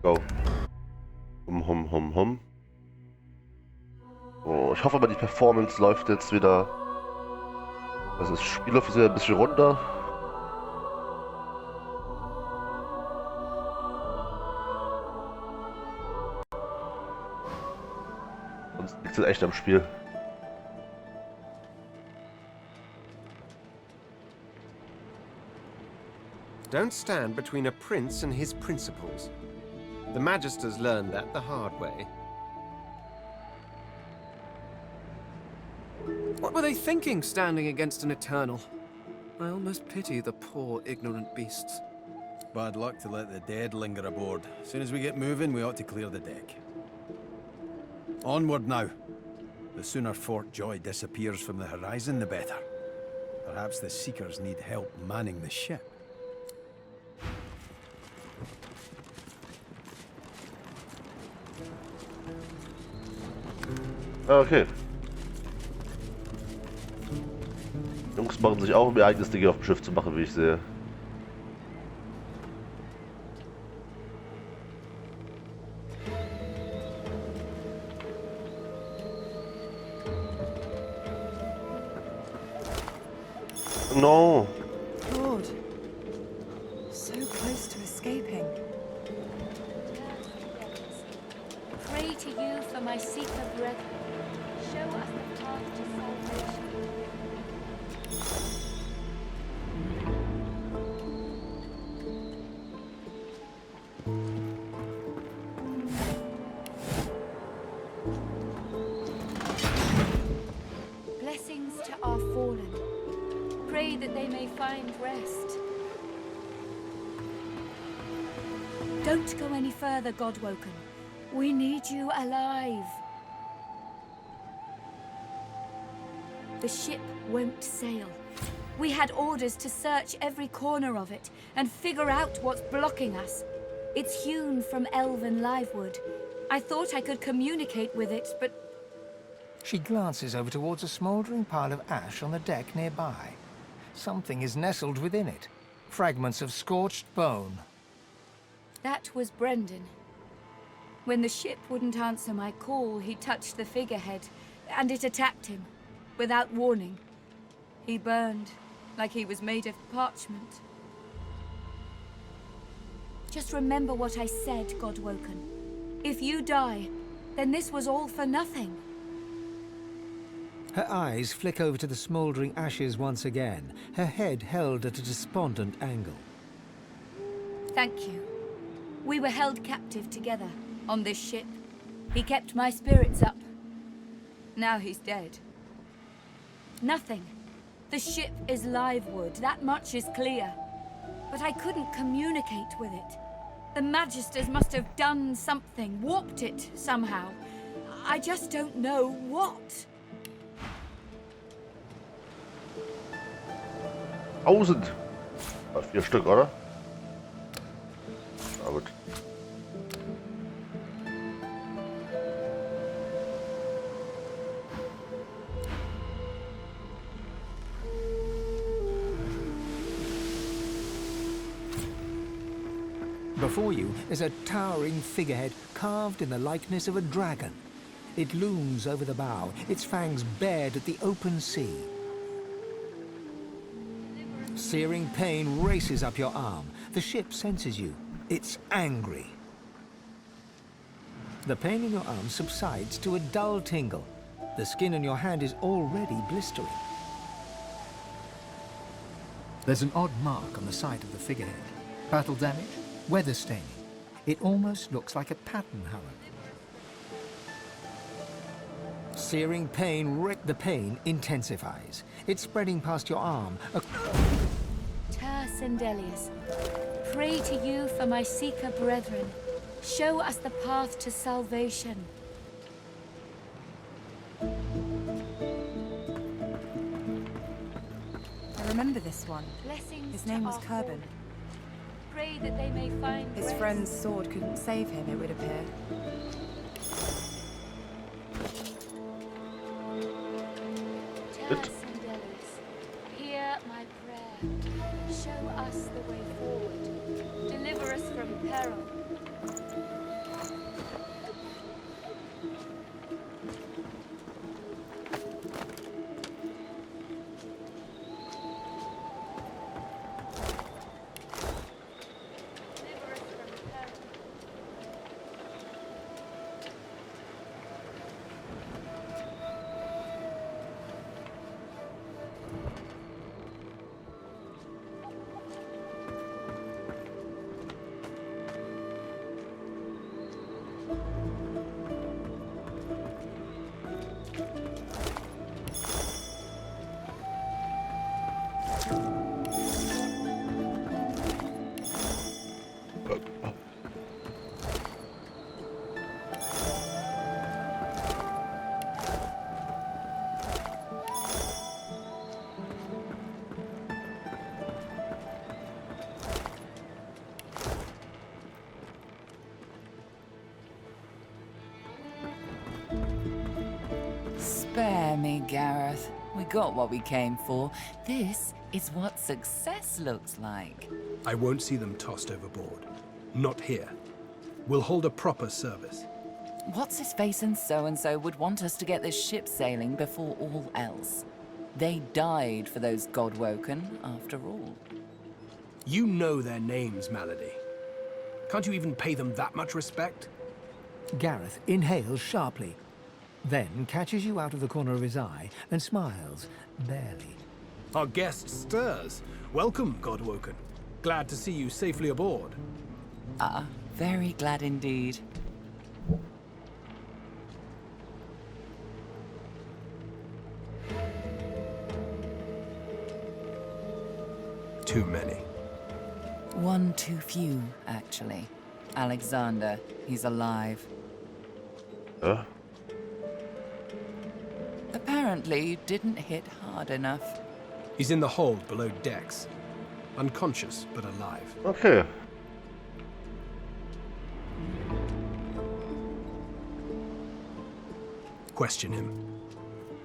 Go. So, ich hoffe mal, die Performance läuft jetzt wieder. Also das Spiel läuft wieder ein bisschen runter. Sonst liegt es echt am Spiel. Don't stand between a prince and his principles. The Magisters learned that the hard way. What were they thinking, standing against an Eternal? I almost pity the poor, ignorant beasts. Bad luck to let the dead linger aboard. As soon as we get moving, we ought to clear the deck. Onward now. The sooner Fort Joy disappears from the horizon, the better. Perhaps the Seekers need help manning the ship. Okay. Jungs machen sich auch um ihr eigenes Ding auf dem Schiff zu machen, wie ich sehe. No. Lord, so close to escaping. Pray to you for my seeker brethren. Show us the path to salvation. Blessings to our fallen. Pray that they may find rest. Don't go any further, Godwoken. We need you alive. The ship won't sail. We had orders to search every corner of it and figure out what's blocking us. It's hewn from elven livewood. I thought I could communicate with it, but... She glances over towards a smouldering pile of ash on the deck nearby. Something is nestled within it. Fragments of scorched bone. That was Brendan. When the ship wouldn't answer my call, he touched the figurehead, and it attacked him, without warning. He burned, like he was made of parchment. Just remember what I said, Godwoken. If you die, then this was all for nothing. Her eyes flick over to the smouldering ashes once again, her head held at a despondent angle. Thank you. We were held captive together, on this ship. He kept my spirits up. Now he's dead. Nothing. The ship is livewood, that much is clear. But I couldn't communicate with it. The Magisters must have done something, warped it somehow. I just don't know what. 1000. 4 Stück, oder? Na gut. Before you is a towering figurehead carved in the likeness of a dragon. It looms over the bow, its fangs bared at the open sea. Searing pain races up your arm. The ship senses you. It's angry. The pain in your arm subsides to a dull tingle. The skin on your hand is already blistering. There's an odd mark on the side of the figurehead. Battle damage, weather staining. It almost looks like a pattern, however. Searing pain, the pain intensifies. It's spreading past your arm. Sendelius, pray to you for my seeker brethren. Show us the path to salvation. I remember this one. Blessings His name to was our Kerbin. fallen. Pray that they may find His rest. friend's sword couldn't save him, it would appear. Sendelius, hear my prayer. Show us the way forward. Deliver us from peril. Spare me, Gareth. We got what we came for. This is what success looks like. I won't see them tossed overboard. Not here. We'll hold a proper service. What's-his-face and so-and-so would want us to get this ship sailing before all else. They died for those Godwoken, after all. You know their names, Malady. Can't you even pay them that much respect? Gareth inhales sharply, then catches you out of the corner of his eye and smiles, barely. Our guest stirs. Welcome, Godwoken. Glad to see you safely aboard. Very glad indeed. Too many. One too few, actually. Alexander, he's alive. Huh? Apparently, you didn't hit hard enough. He's in the hold below decks. Unconscious, but alive. Okay. Question him.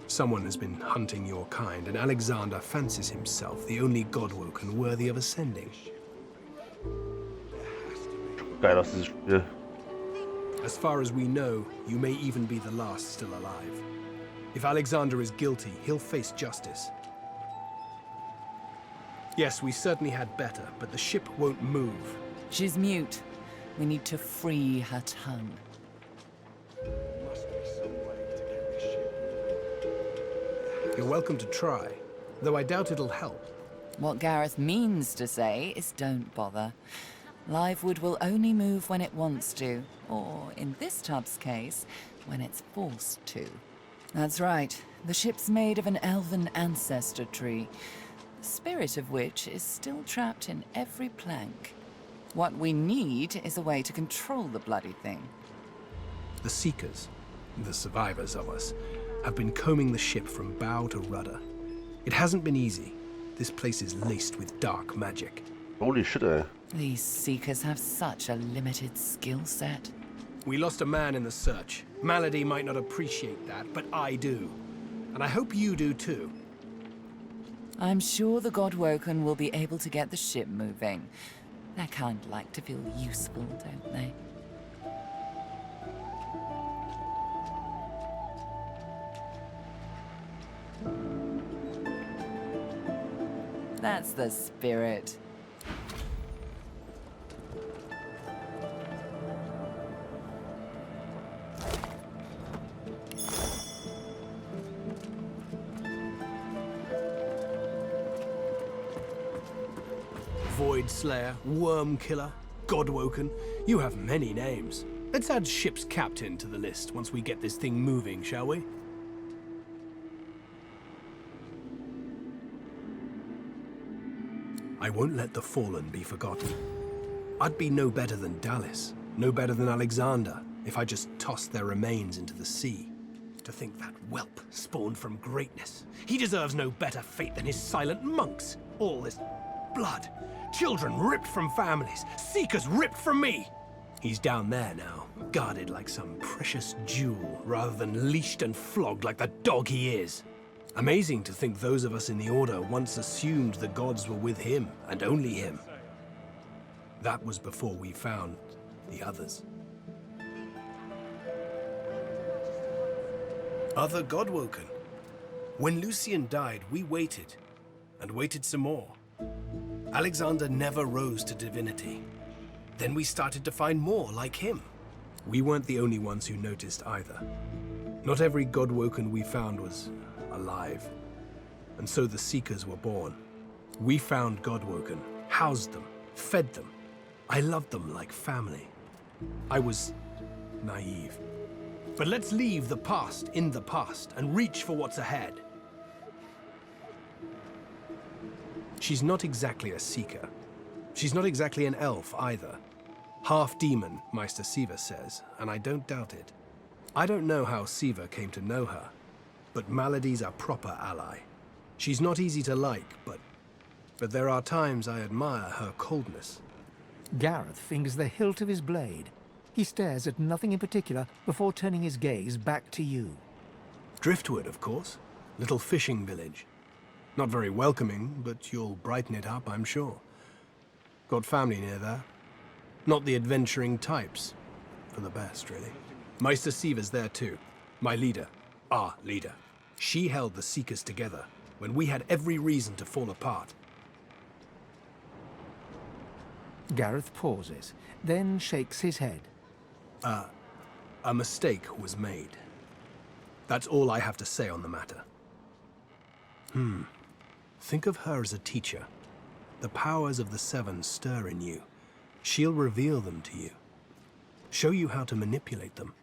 Someone has been hunting your kind, and Alexander fancies himself the only Godwoken worthy of ascending. Geil aus dieses Spiel. As far as we know, you may even be the last still alive. If Alexander is guilty, he'll face justice. Yes, we certainly had better, but the ship won't move. She's mute. We need to free her tongue. You're welcome to try, though I doubt it'll help. What Gareth means to say is don't bother. Livewood will only move when it wants to, or in this tub's case, when it's forced to. That's right. The ship's made of an elven ancestor tree, the spirit of which is still trapped in every plank. What we need is a way to control the bloody thing. The Seekers, the survivors of us, have been combing the ship from bow to rudder. It hasn't been easy. This place is laced with dark magic. Holy shit, ey. These Seekers have such a limited skill set. We lost a man in the search. Malady might not appreciate that, but I do. And I hope you do too. I'm sure the Godwoken will be able to get the ship moving. They kind of like to feel useful, don't they? That's the spirit. Void Slayer, Worm Killer, Godwoken. You have many names. Let's add ship's captain to the list once we get this thing moving, shall we? I won't let the fallen be forgotten. I'd be no better than Dallas, no better than Alexander, if I just tossed their remains into the sea. To think that whelp spawned from greatness. He deserves no better fate than his silent monks. All this blood. Children ripped from families. Seekers ripped from me. He's down there now, guarded like some precious jewel, rather than leashed and flogged like the dog he is. Amazing to think those of us in the Order once assumed the gods were with him, and only him. That was before we found the others. Other Godwoken. When Lucian died, we waited, and waited some more. Alexander never rose to divinity. Then we started to find more like him. We weren't the only ones who noticed either. Not every Godwoken we found was alive. And so the Seekers were born. We found Godwoken, housed them, fed them. I loved them like family. I was naive. But let's leave the past in the past and reach for what's ahead. She's not exactly a seeker. She's not exactly an elf either. Half demon, Meister Siva says, and I don't doubt it. I don't know how Siva came to know her, but Malady's a proper ally. She's not easy to like, but there are times I admire her coldness. Gareth fingers the hilt of his blade. He stares at nothing in particular before turning his gaze back to you. Driftwood, of course. Little fishing village. Not very welcoming, but you'll brighten it up, I'm sure. Got family near there. Not the adventuring types. For the best, really. Meister Siva's there too. My leader. Our leader. She held the Seekers together when we had every reason to fall apart. Gareth pauses, then shakes his head. A mistake was made. That's all I have to say on the matter. Think of her as a teacher. The powers of the Seven stir in you. She'll reveal them to you. Show you how to manipulate them.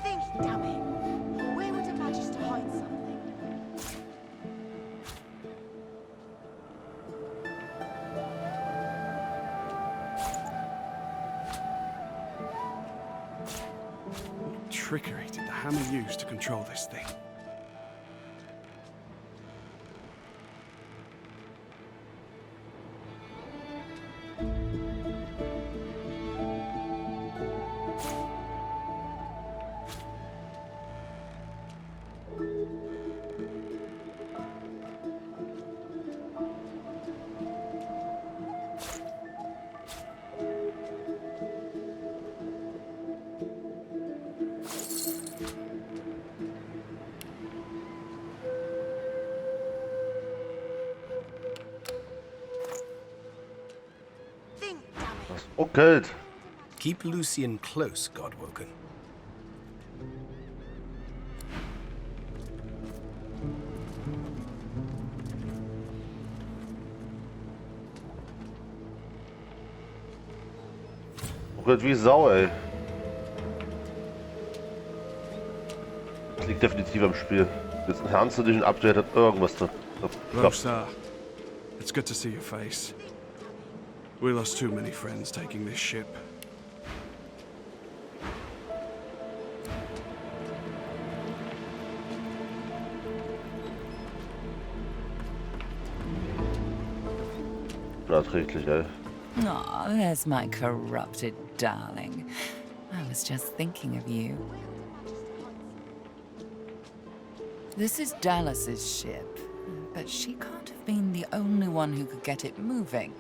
Think, damn it. Where would a magister hide something? What trickery did the hammer use to control this thing? Think, damn it. Oh, kalt. Keep Lucian close, Godwoken. Oh Gott, wie Sau, ey. Das liegt definitiv am Spiel. Jetzt ein ernstlichen Update hat irgendwas da. Rosa, it's good to see your face. We lost too many friends taking this ship. Unerträglich, ey. Aw, there's my corrupted darling. I was just thinking of you. This is Dallas's ship, but she can't have been the only one who could get it moving.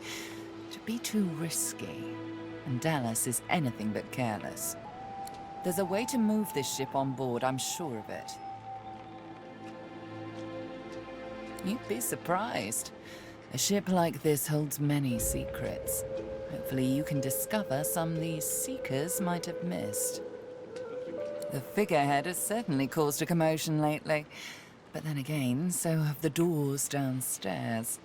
It'd be too risky, and Dallas is anything but careless. There's a way to move this ship on board, I'm sure of it. You'd be surprised. A ship like this holds many secrets. Hopefully you can discover some these Seekers might have missed. The figurehead has certainly caused a commotion lately. But then again, so have the doors downstairs.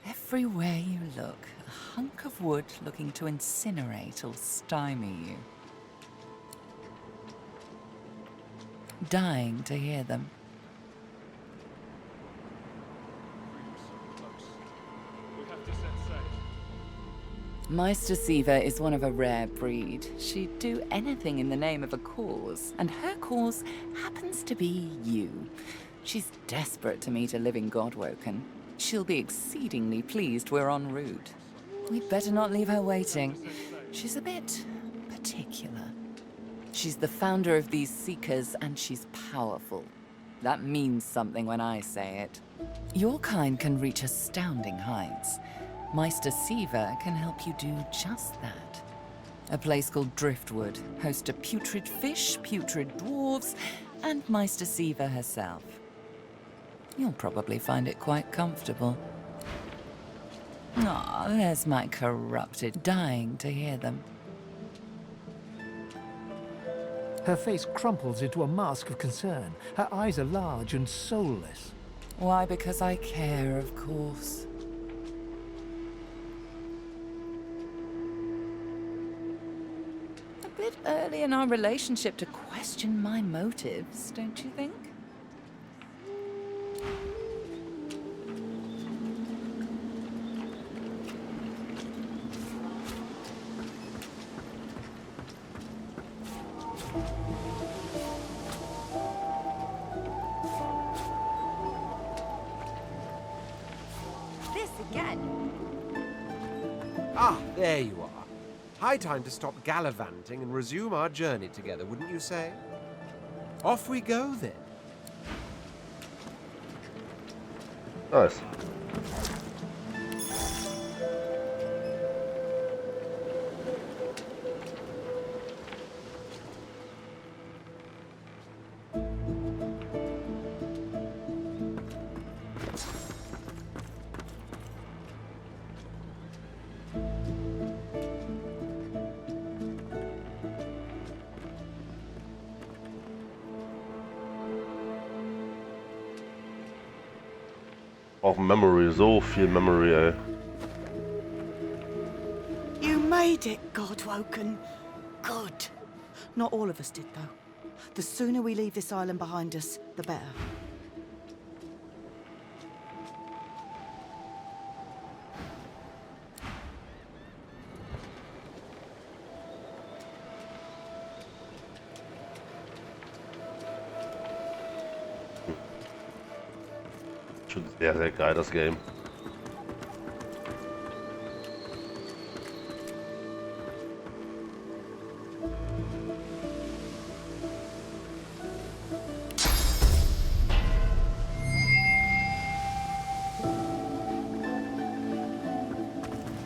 Everywhere you look, a hunk of wood looking to incinerate or stymie you. Dying to hear them. Meister Siva is one of a rare breed. She'd do anything in the name of a cause, and her cause happens to be you. She's desperate to meet a living Godwoken. She'll be exceedingly pleased we're en route. We'd better not leave her waiting. She's a bit particular. She's the founder of these Seekers, and she's powerful. That means something when I say it. Your kind can reach astounding heights. Meister Siva can help you do just that. A place called Driftwood hosts a putrid fish, putrid dwarves, and Meister Siva herself. You'll probably find it quite comfortable. Ah, there's my corrupted, dying to hear them. Her face crumples into a mask of concern. Her eyes are large and soulless. Why, because I care, of course. A bit early in our relationship to question my motives, don't you think? This again. Ah, there you are. High time to stop gallivanting and resume our journey together, wouldn't you say? Off we go then. Nice. Auch Memory, so viel Memory, ey. You made it, Godwoken. Good. Not all of us did, though. The sooner we leave this island behind us, the better. Schon sehr, sehr geil, das Game.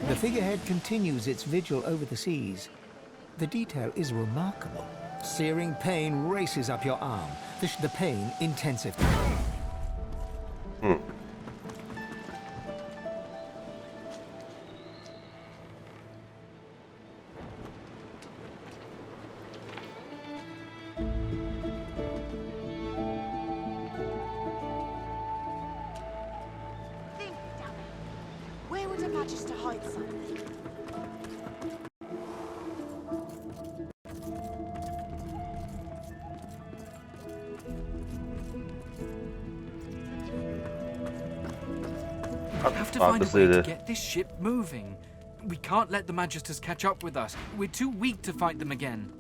The figurehead continues its vigil over the seas. The detail is remarkable. Searing pain races up your arm. The pain intensifies. Think, damn it. Where would a Magister hide something? We have to find a way to get this ship moving. We can't let the Magisters catch up with us. We're too weak to fight them again.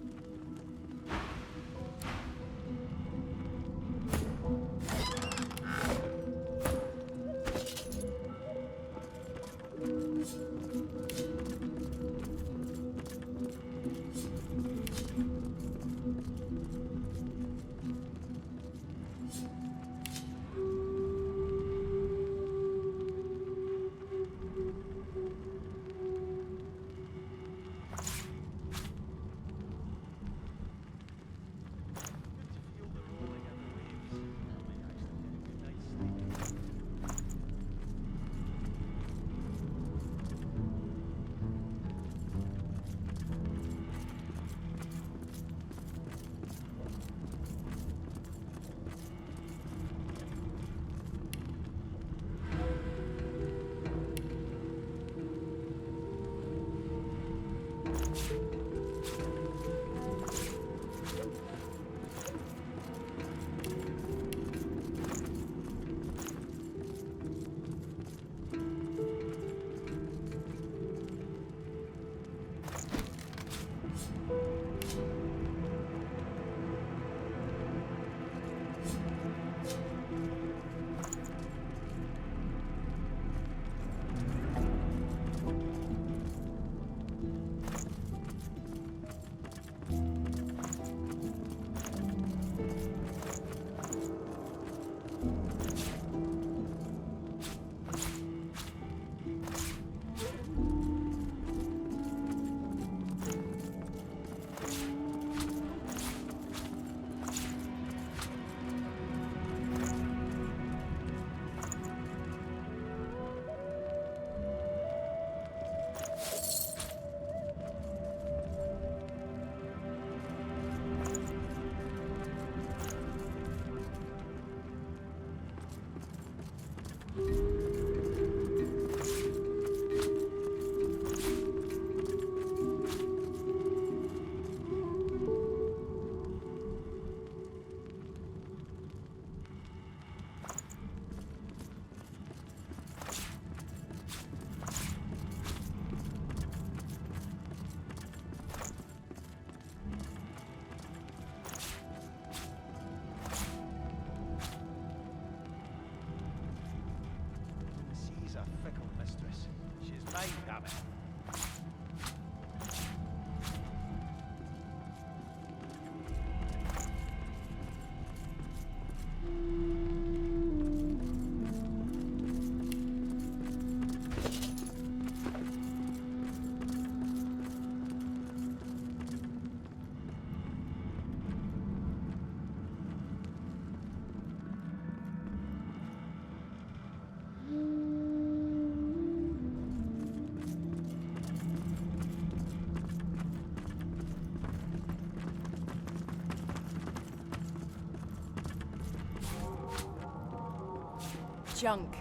Junk.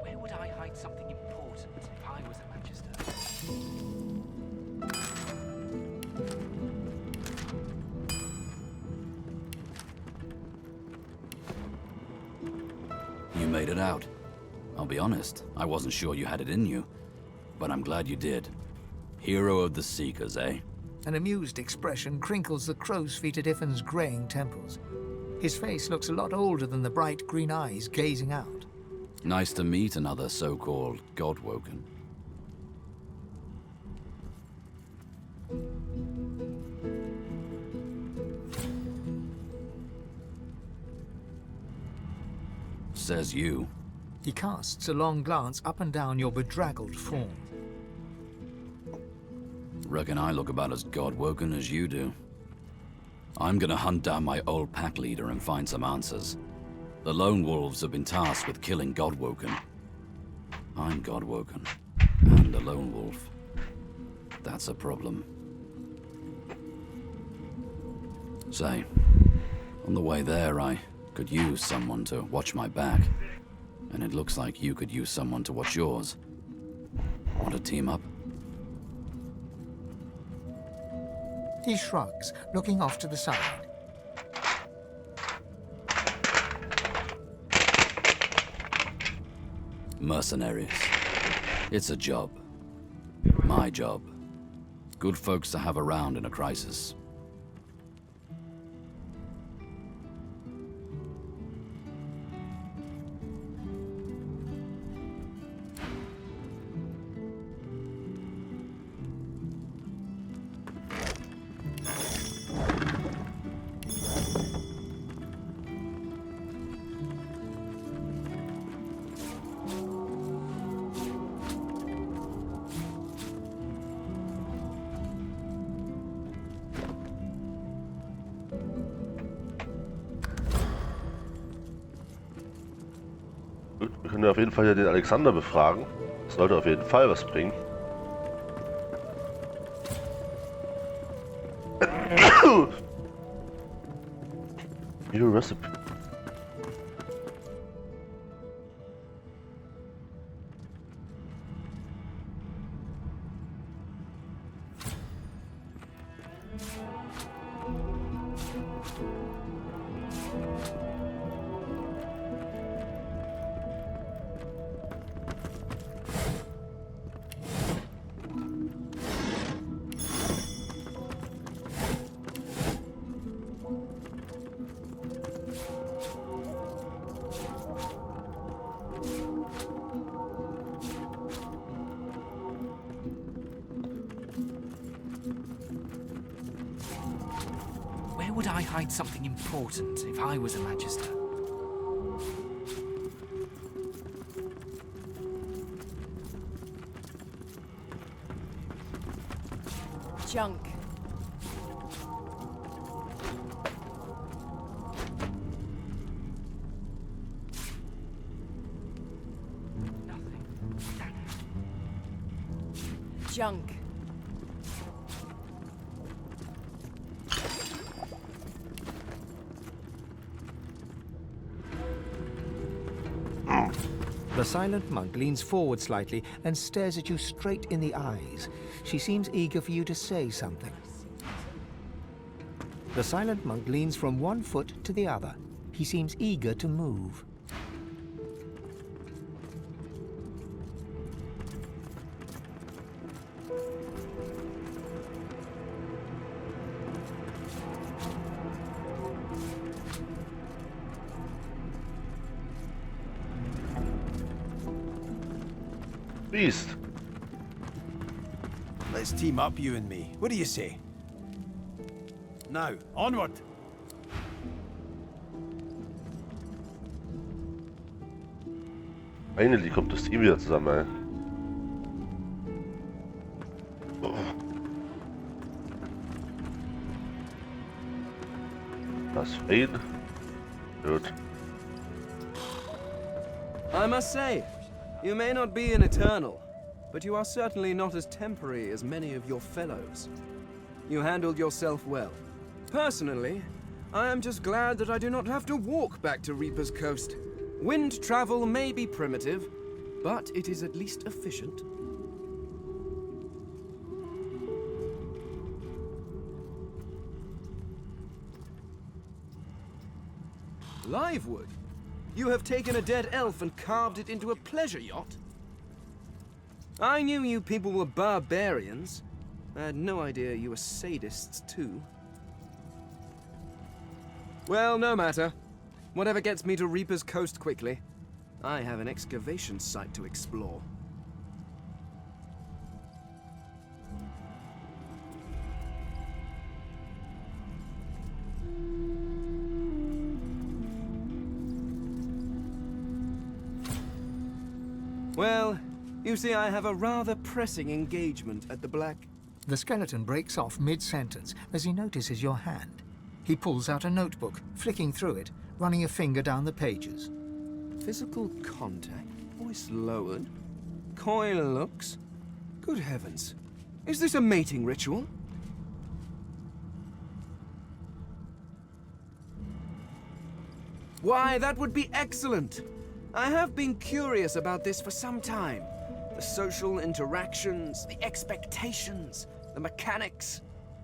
Where would I hide something important if I was at Manchester? You made it out. I'll be honest, I wasn't sure you had it in you. But I'm glad you did. Hero of the Seekers, eh? An amused expression crinkles the crow's feet at Iffin's greying temples. His face looks a lot older than the bright green eyes gazing out. Nice to meet another so-called God-woken. Says you. He casts a long glance up and down your bedraggled form. Reckon I look about as God-woken as you do. I'm gonna hunt down my old pack leader and find some answers. The Lone Wolves have been tasked with killing God-woken. I'm God-woken, and a Lone Wolf. That's a problem. Say, on the way there, I could use someone to watch my back. And it looks like you could use someone to watch yours. Want to team up? He shrugs, looking off to the side. Mercenaries. It's a job. My job. Good folks to have around in a crisis. Gut, wir können ja auf jeden Fall hier den Alexander befragen. Das sollte auf jeden Fall was bringen. New recipe. Where would I hide something important if I was a Manchester? Junk. Nothing. Junk. The silent monk leans forward slightly and stares at you straight in the eyes. She seems eager for you to say something. The silent monk leans from one foot to the other. He seems eager to move. Beast. Let's team up, you and me. What do you say? Now, onward! Finally kommt das Team wieder zusammen, ey. Oh. Das Fade. Gut. I must say, you may not be an eternal, but you are certainly not as temporary as many of your fellows. You handled yourself well. Personally, I am just glad that I do not have to walk back to Reaper's Coast. Wind travel may be primitive, but it is at least efficient. Livewood? You have taken a dead elf and carved it into a pleasure yacht? I knew you people were barbarians. I had no idea you were sadists, too. Well, no matter. Whatever gets me to Reaper's Coast quickly. I have an excavation site to explore. Well, you see, I have a rather pressing engagement at the Black... The skeleton breaks off mid-sentence as he notices your hand. He pulls out a notebook, flicking through it, running a finger down the pages. Physical contact, voice lowered, coy looks. Good heavens. Is this a mating ritual? Why, that would be excellent! I have been curious about this for some time. The social interactions, the expectations, the mechanics.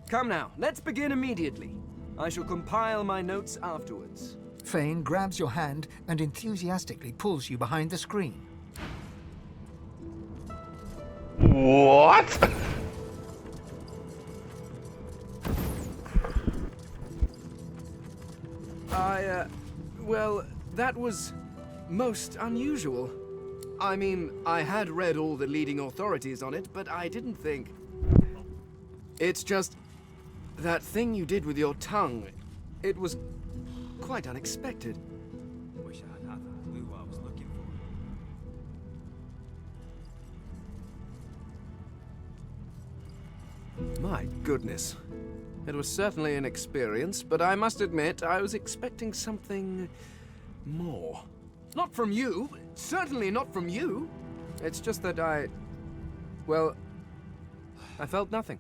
Come now, let's begin immediately. I shall compile my notes afterwards. Fane grabs your hand and enthusiastically pulls you behind the screen. What? Well, that was most unusual. I mean, I had read all the leading authorities on it, but I didn't think... It's just... that thing you did with your tongue, it was quite unexpected. Wish I had a clue what I was looking for. My goodness. It was certainly an experience, but I must admit I was expecting something more. Not from you. Certainly not from you. It's just that well, I felt nothing.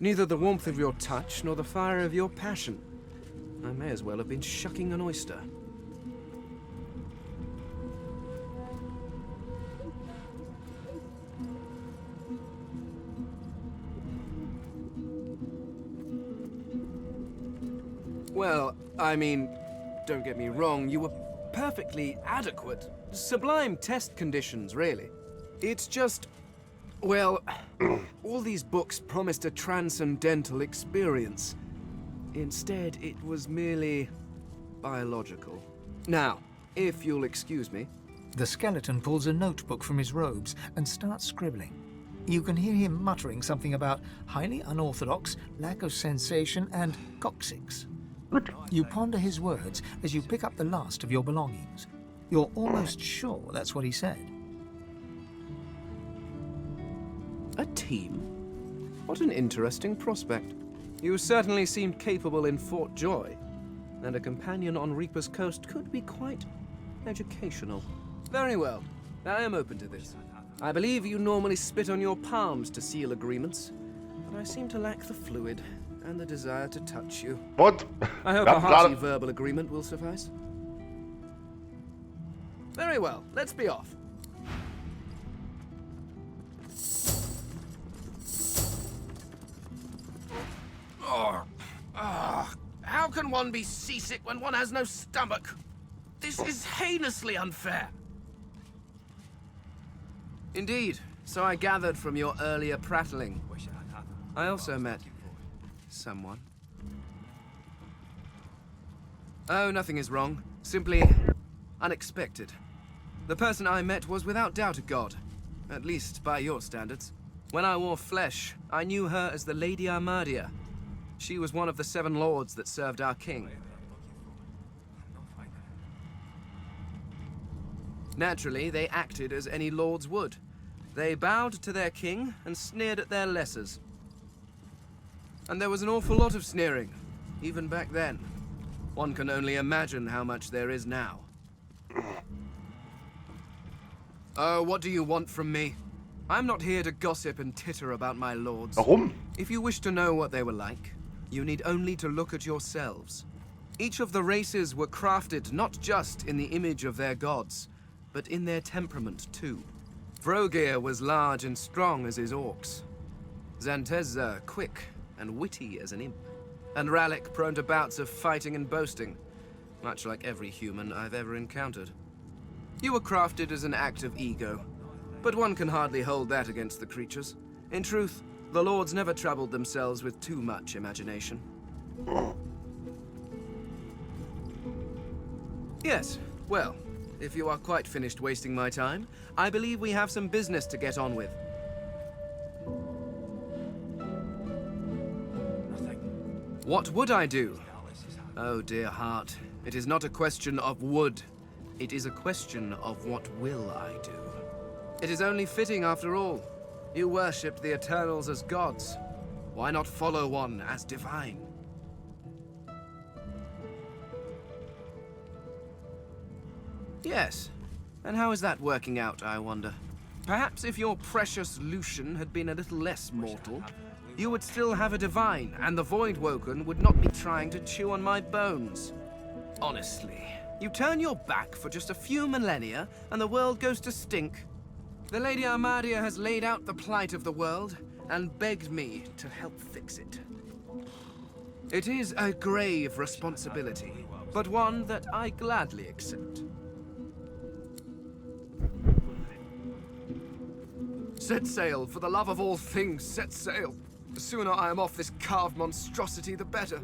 Neither the warmth of your touch nor the fire of your passion. I may as well have been shucking an oyster. Well, I mean, don't get me wrong, you were perfectly adequate. Sublime test conditions, really. It's just... well, all these books promised a transcendental experience. Instead, it was merely biological. Now, if you'll excuse me. The skeleton pulls a notebook from his robes and starts scribbling. You can hear him muttering something about highly unorthodox, lack of sensation, and coccyx. You ponder his words as you pick up the last of your belongings. You're almost sure that's what he said. A team? What an interesting prospect. You certainly seemed capable in Fort Joy, and a companion on Reaper's Coast could be quite educational. Very well. I am open to this. I believe you normally spit on your palms to seal agreements, but I seem to lack the fluid and the desire to touch you. What? I hope a hearty verbal agreement will suffice. Very well, let's be off. How can one be seasick when one has no stomach? This is heinously unfair. Indeed, so I gathered from your earlier prattling. I also met someone. Oh, nothing is wrong. Simply unexpected. The person I met was without doubt a god. at least by your standards. When I wore flesh, I knew her as the Lady Armadia. She was one of the 7 lords that served our king. Naturally, they acted as any lords would. They bowed to their king and sneered at their lessers. And there was an awful lot of sneering, even back then. One can only imagine how much there is now. Oh, what do you want from me? I'm not here to gossip and titter about my lords. Warum? If you wish to know what they were like, you need only to look at yourselves. Each of the races were crafted not just in the image of their gods, but in their temperament too. Vrogir was large and strong as his orcs. Zantezza quick and witty as an imp. And Rallick prone to bouts of fighting and boasting, much like every human I've ever encountered. You were crafted as an act of ego, but one can hardly hold that against the creatures. In truth, the lords never troubled themselves with too much imagination. Yes, well, if you are quite finished wasting my time, I believe we have some business to get on with. What would I do? Oh, dear heart, it is not a question of would. It is a question of what will I do. It is only fitting, after all. You worshipped the Eternals as gods. Why not follow one as divine? Yes. And how is that working out, I wonder? Perhaps if your precious Lucian had been a little less mortal, you would still have a divine, and the Voidwoken would not be trying to chew on my bones. Honestly, you turn your back for just a few millennia, and the world goes to stink. The Lady Armadia has laid out the plight of the world, and begged me to help fix it. It is a grave responsibility, but one that I gladly accept. Set sail, for the love of all things, set sail. The sooner I am off this carved monstrosity, the better.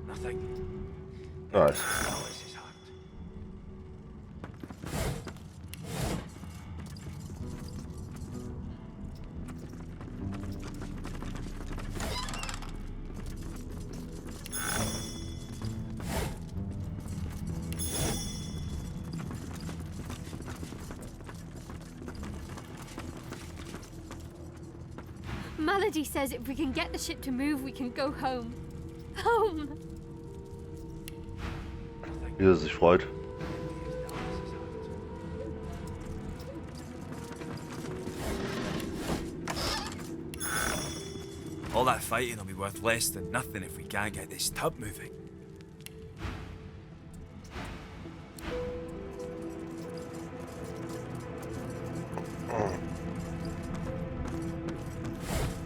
Nothing. Nice. Melody says if we can get the ship to move, we can go home. Home! Wie er sich freut. All that fighting will be worth less than nothing if we can't get this tub moving.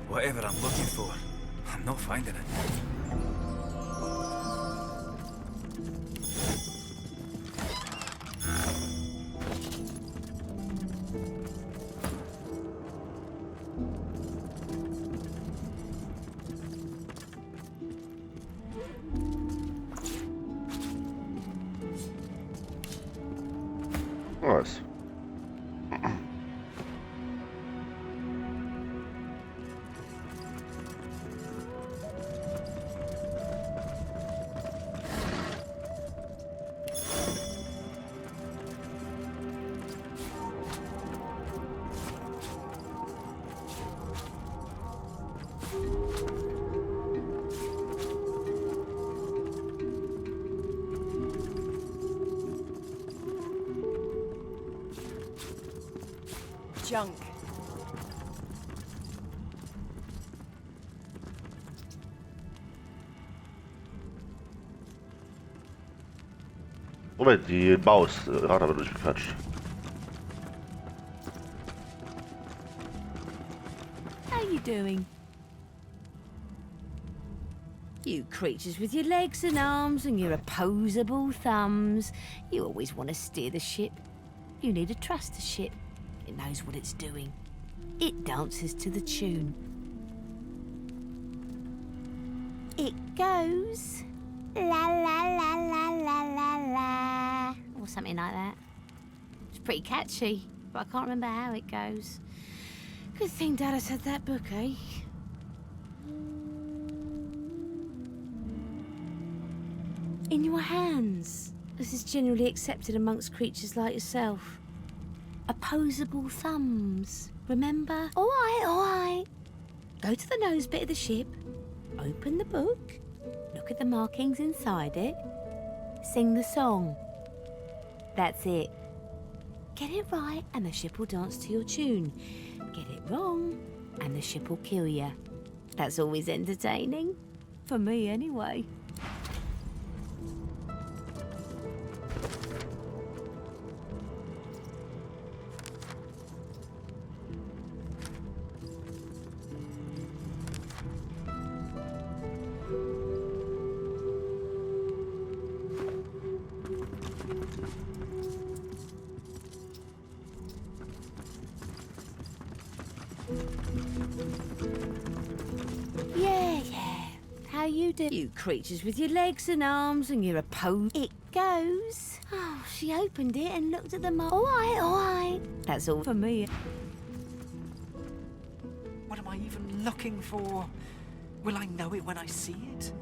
Whatever I'm looking for, I'm not finding it. Nice. Junk. Moment, die Maus. Radar wird durchgequatscht. How you doing? You creatures with your legs and arms and your opposable thumbs. You always want to steer the ship. You need to trust the ship. It knows what it's doing. It dances to the tune. It goes la la la la la la la, or or something like that. It's pretty catchy, but I can't remember how it goes. Good thing Dallas had that book, eh? In your hands. This is generally accepted amongst creatures like yourself. Opposable thumbs, remember? All right. Go to the nose bit of the ship, open the book, look at the markings inside it, sing the song. That's it. Get it right and the ship will dance to your tune. Get it wrong and the ship will kill you. That's always entertaining. For me, anyway. Yeah. How you do? You creatures with your legs and arms and your pose. It goes. Oh, she opened it and looked at the mark. All right. That's all for me. What am I even looking for? Will I know it when I see it?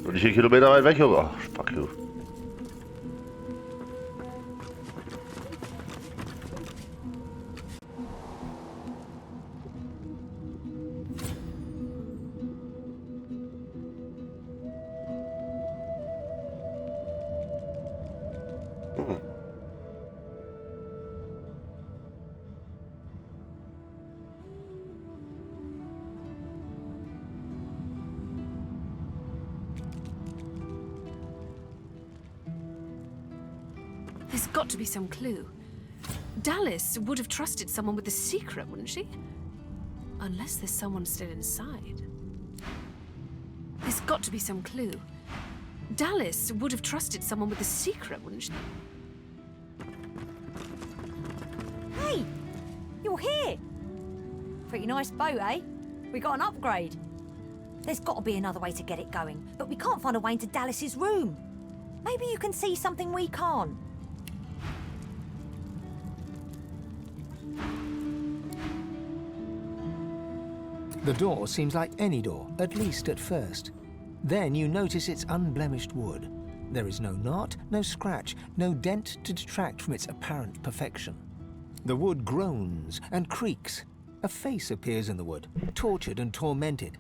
Und ich 4 Kilometer weit weg, Junge. Oh, fuck you. There's got to be some clue. Dallas would have trusted someone with a secret, wouldn't she? Unless there's someone still inside. There's got to be some clue. Dallas would have trusted someone with a secret, wouldn't she? Hey! You're here! Pretty nice boat, eh? We got an upgrade. There's got to be another way to get it going, but we can't find a way into Dallas's room. Maybe you can see something we can't. The door seems like any door, at least at first. Then you notice it's unblemished wood. There is no knot, no scratch, no dent to detract from its apparent perfection. The wood groans and creaks. A face appears in the wood, tortured and tormented.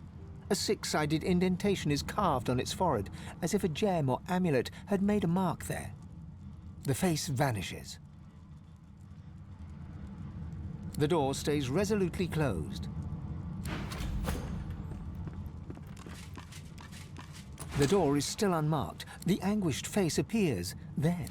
A 6-sided indentation is carved on its forehead, as if a gem or amulet had made a mark there. The face vanishes. The door stays resolutely closed. The door is still unmarked. The anguished face appears then.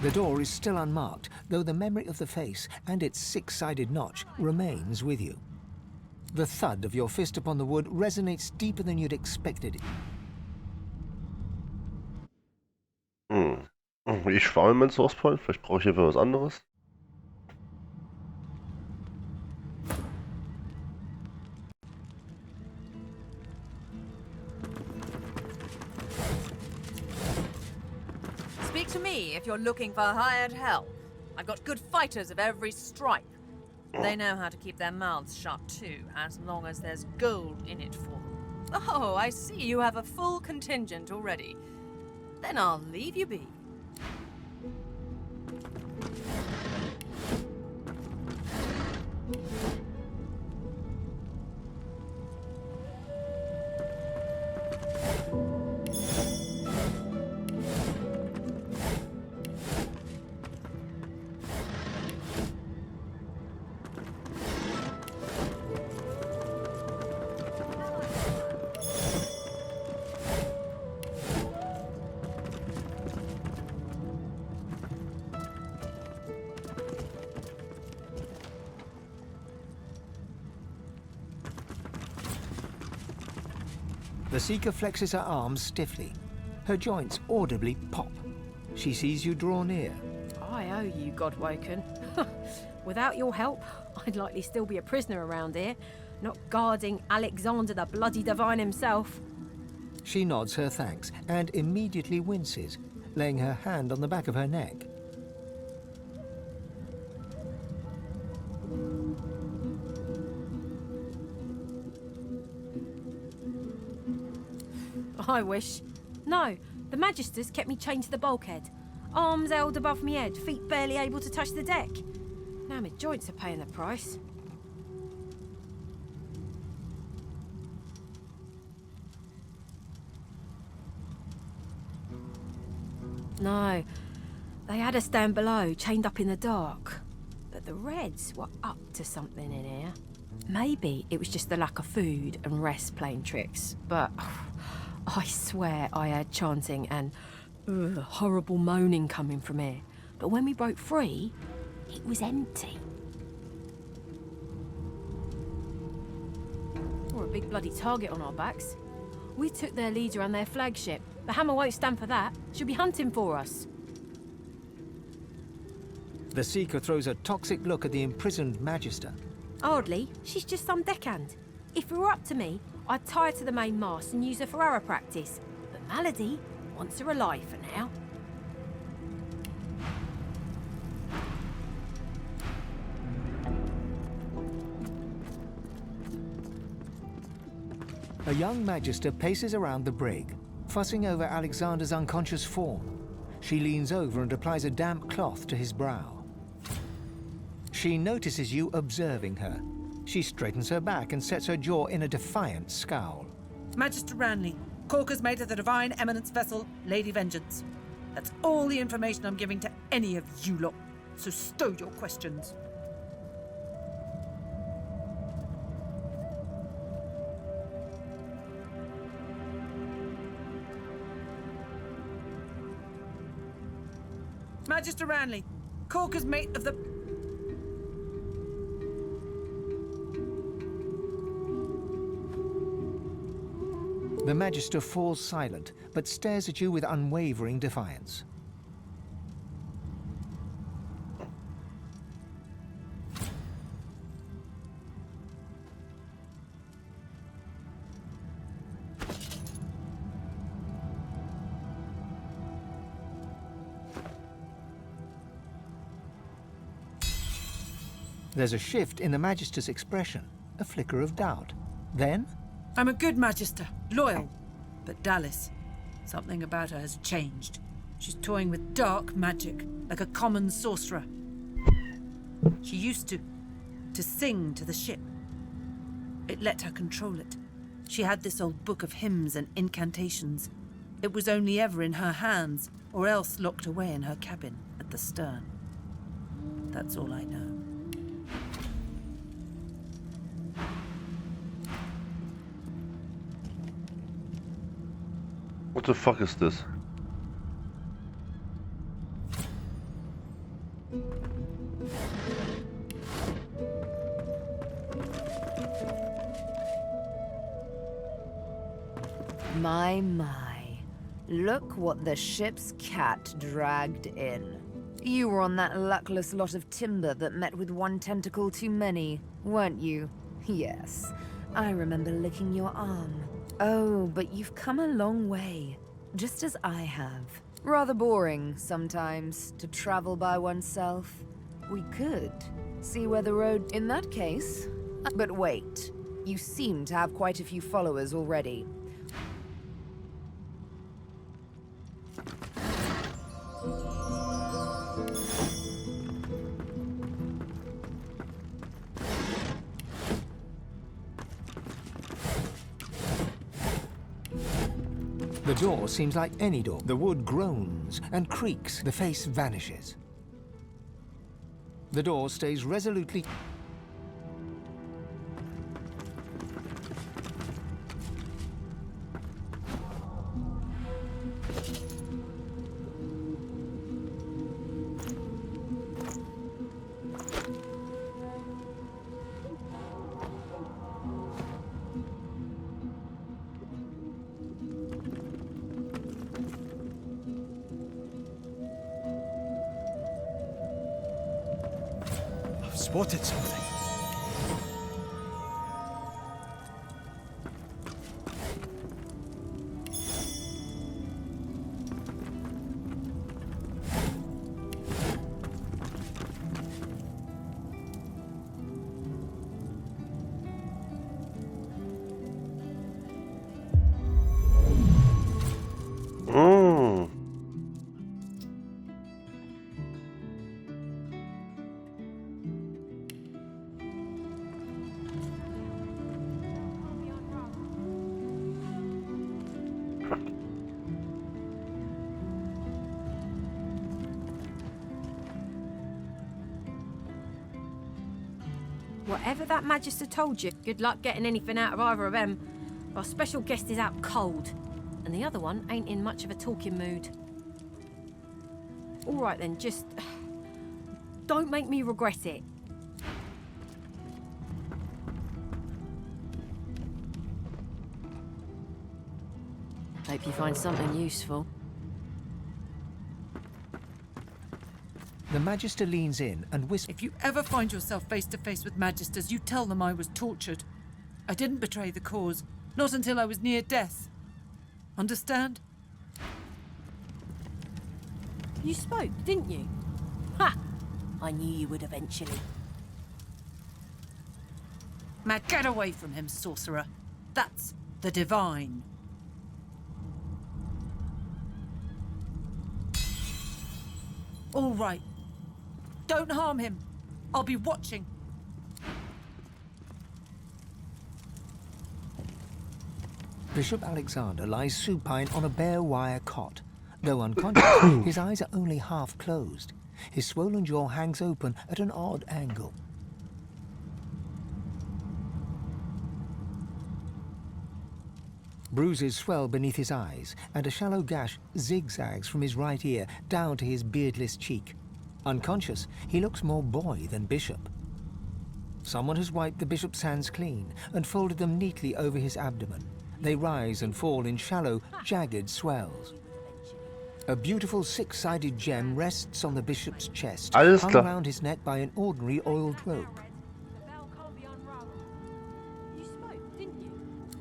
The door is still unmarked, though the memory of the face and its 6-sided notch remains with you. The thud of your fist upon the wood resonates deeper than you'd expected it. Ich spare mir meinen Source Point, vielleicht brauche ich hierfür was anderes. Speak to me if you're looking for hired help. I've got good fighters of every stripe. They know how to keep their mouths shut too, as long as there's gold in it for them. Oh, I see you have a full contingent already. Then I'll leave you be. The Seeker flexes her arms stiffly. Her joints audibly pop. She sees you draw near. I owe you, Godwoken. Without your help, I'd likely still be a prisoner around here, not guarding Alexander the bloody divine himself. She nods her thanks and immediately winces, laying her hand on the back of her neck. I wish. No, the Magisters kept me chained to the bulkhead. Arms held above me head, feet barely able to touch the deck. Now my joints are paying the price. No, they had us down below, chained up in the dark. But the Reds were up to something in here. Maybe it was just the lack of food and rest playing tricks, but I swear I heard chanting and horrible moaning coming from here. But when we broke free, it was empty. We're a big bloody target on our backs. We took their leader and their flagship. The Hammer won't stand for that. She'll be hunting for us. The Seeker throws a toxic look at the imprisoned Magister. Hardly. She's just some deckhand. If it were up to me, I'd tie her to the main mast and use her for arrow practice. But Malady wants her alive for now. A young Magister paces around the brig, fussing over Alexander's unconscious form. She leans over and applies a damp cloth to his brow. She notices you observing her. She straightens her back and sets her jaw in a defiant scowl. Magister Ranley, Corker's mate of the Divine Eminence vessel, Lady Vengeance. That's all the information I'm giving to any of you lot, so stow your questions. Magister Ranley, Corker's mate of the... The Magister falls silent, but stares at you with unwavering defiance. There's a shift in the Magister's expression, a flicker of doubt. Then... I'm a good Magister, loyal. But Dallas, something about her has changed. She's toying with dark magic, like a common sorcerer. She used to sing to the ship. It let her control it. She had this old book of hymns and incantations. It was only ever in her hands, or else locked away in her cabin at the stern. That's all I know. What the fuck is this? My. Look what the ship's cat dragged in. You were on that luckless lot of timber that met with one tentacle too many, weren't you? Yes, I remember licking your arm. Oh, but you've come a long way, just as I have. Rather boring, sometimes, to travel by oneself. We could see where the road... In that case... But wait, you seem to have quite a few followers already. The door seems like any door. The wood groans and creaks. The face vanishes. The door stays resolutely... spotted something. Whatever that Magister told you, good luck getting anything out of either of them. Our special guest is out cold, and the other one ain't in much of a talking mood. All right then, just don't make me regret it. Hope you find something useful. The Magister leans in and whispers. If you ever find yourself face to face with Magisters, you tell them I was tortured. I didn't betray the cause, not until I was near death. Understand? You spoke, didn't you? Ha! I knew you would eventually. Mag, get away from him, sorcerer. That's the divine. All right. Don't harm him. I'll be watching. Bishop Alexander lies supine on a bare wire cot. Though unconscious, his eyes are only half closed. His swollen jaw hangs open at an odd angle. Bruises swell beneath his eyes, and a shallow gash zigzags from his right ear down to his beardless cheek. Unconscious, he looks more boy than bishop. Someone has wiped the bishop's hands clean and folded them neatly over his abdomen. They rise and fall in shallow, jagged swells. A beautiful six-sided gem rests on the bishop's chest, Alles hung klar. round his neck by an ordinary oiled rope.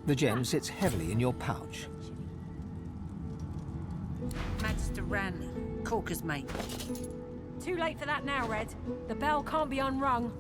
The gem sits heavily in your pouch. Magister Ranley, Corker's mate. Too late for that now, Red. The bell can't be unrung.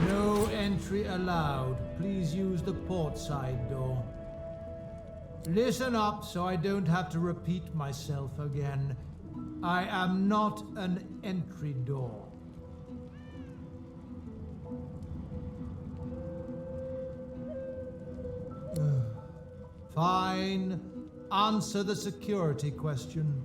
No entry allowed. Please use the port side door. Listen up so I don't have to repeat myself again. I am not an entry door. Fine. Answer the security question.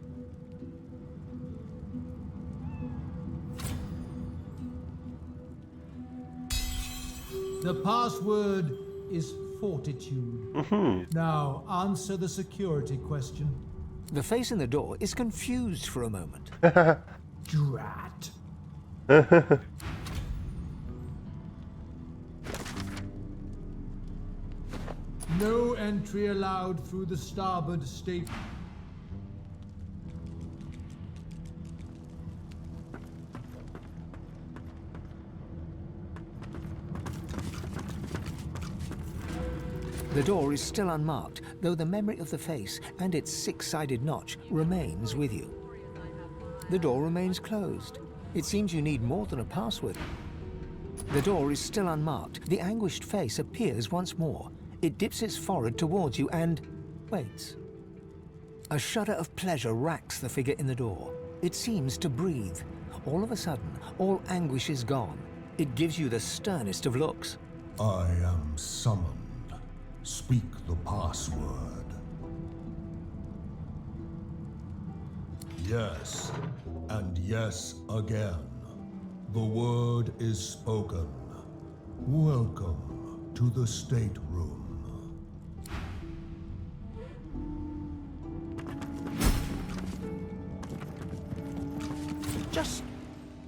The password is fortitude. Now, answer the security question. The face in the door is confused for a moment. Drat. No entry allowed through the starboard state. The door is still unmarked, though the memory of the face and its six-sided notch remains with you. The door remains closed. It seems you need more than a password. The door is still unmarked. The anguished face appears once more. It dips its forehead towards you and waits. A shudder of pleasure racks the figure in the door. It seems to breathe. All of a sudden, all anguish is gone. It gives you the sternest of looks. I am summoned. Speak the password. Yes, and yes again. The word is spoken. Welcome to the stateroom. Just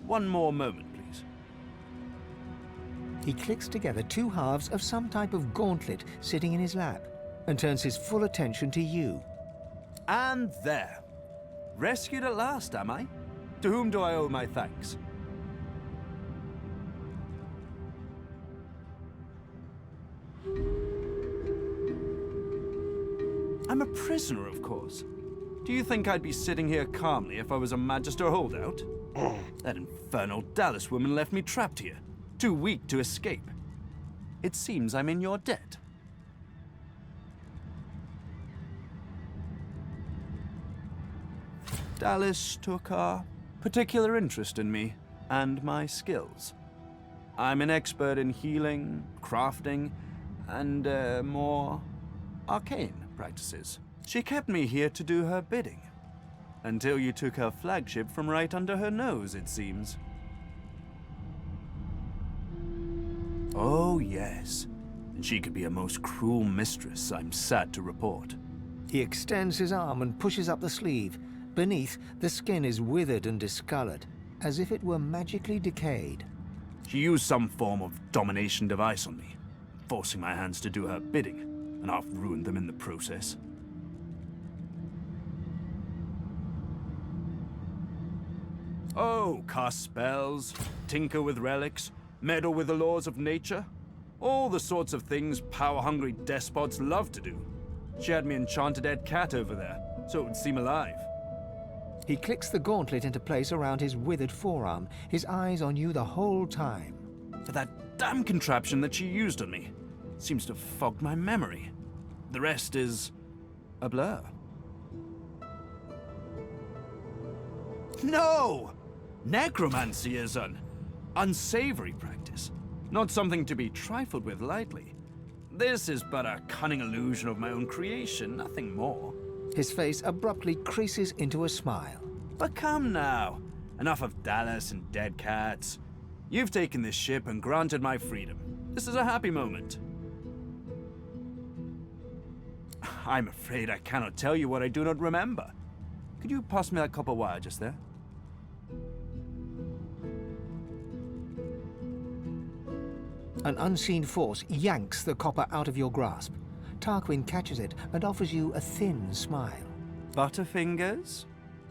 one more moment, please. He clicks together two halves of some type of gauntlet sitting in his lap and turns his full attention to you. And there. Rescued at last, am I? To whom do I owe my thanks? I'm a prisoner, of course. Do you think I'd be sitting here calmly if I was a Magister holdout? That infernal Dallas woman left me trapped here, too weak to escape. It seems I'm in your debt. Dallas took a particular interest in me and my skills. I'm an expert in healing, crafting, and more arcane practices. She kept me here to do her bidding. Until you took her flagship from right under her nose, it seems. Oh, yes. And she could be a most cruel mistress, I'm sad to report. He extends his arm and pushes up the sleeve. Beneath, the skin is withered and discolored, as if it were magically decayed. She used some form of domination device on me, forcing my hands to do her bidding, and I've ruined them in the process. Oh, cast spells, tinker with relics, meddle with the laws of nature. All the sorts of things power-hungry despots love to do. She had me enchanted dead cat over there, so it would seem alive. He clicks the gauntlet into place around his withered forearm, his eyes on you the whole time. But that damn contraption that she used on me seems to have fogged my memory. The rest is a blur. No! Necromancy is an unsavory practice, not something to be trifled with lightly. This is but a cunning illusion of my own creation, nothing more. His face abruptly creases into a smile. But come now, enough of Dallas and dead cats. You've taken this ship and granted my freedom. This is a happy moment. I'm afraid I cannot tell you what I do not remember. Could you pass me that copper wire just there? An unseen force yanks the copper out of your grasp. Tarquin catches it and offers you a thin smile. Butterfingers?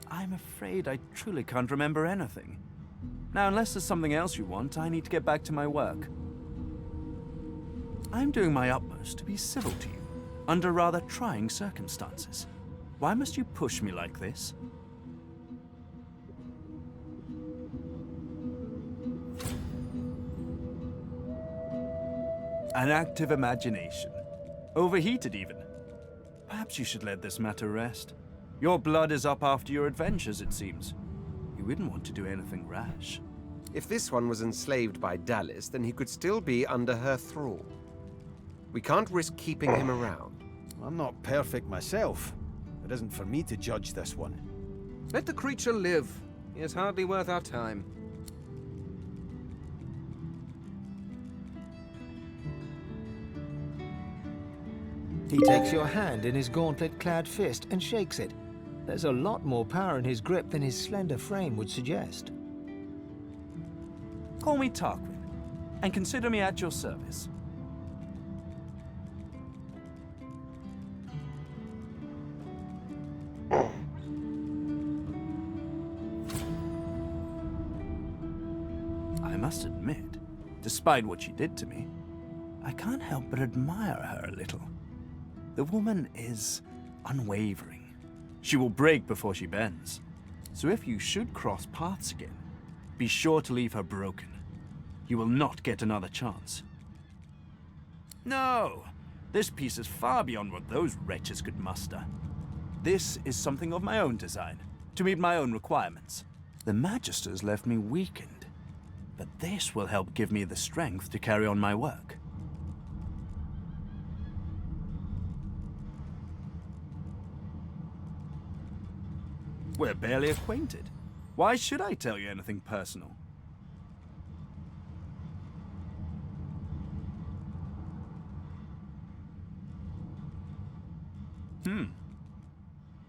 I'm afraid I truly can't remember anything. Now, unless there's something else you want, I need to get back to my work. I'm doing my utmost to be civil to you, under rather trying circumstances. Why must you push me like this? An active imagination. Overheated, even. Perhaps you should let this matter rest. Your blood is up after your adventures, it seems. You wouldn't want to do anything rash. If this one was enslaved by Dallas, then he could still be under her thrall. We can't risk keeping him around. I'm not perfect myself. It isn't for me to judge this one. Let the creature live. He is hardly worth our time. He takes your hand in his gauntlet-clad fist and shakes it. There's a lot more power in his grip than his slender frame would suggest. Call me Tarquin, and consider me at your service. I must admit, despite what she did to me, I can't help but admire her a little. The woman is unwavering. She will break before she bends. So if you should cross paths again, be sure to leave her broken. You will not get another chance. No, this piece is far beyond what those wretches could muster. This is something of my own design, to meet my own requirements. The Magisters left me weakened, but this will help give me the strength to carry on my work. We're barely acquainted. Why should I tell you anything personal?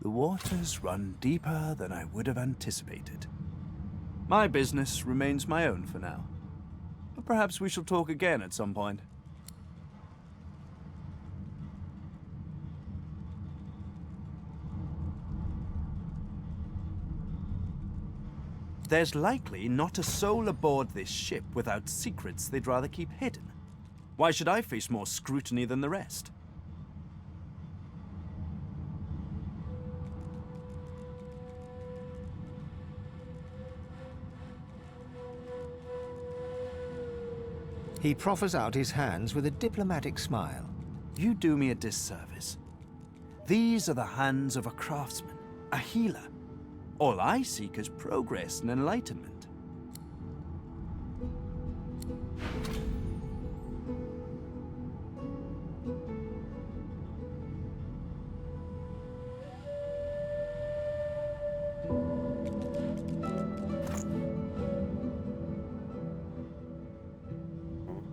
The waters run deeper than I would have anticipated. My business remains my own for now. But perhaps we shall talk again at some point. There's likely not a soul aboard this ship without secrets they'd rather keep hidden. Why should I face more scrutiny than the rest? He proffers out his hands with a diplomatic smile. You do me a disservice. These are the hands of a craftsman, a healer. All I seek is progress and enlightenment.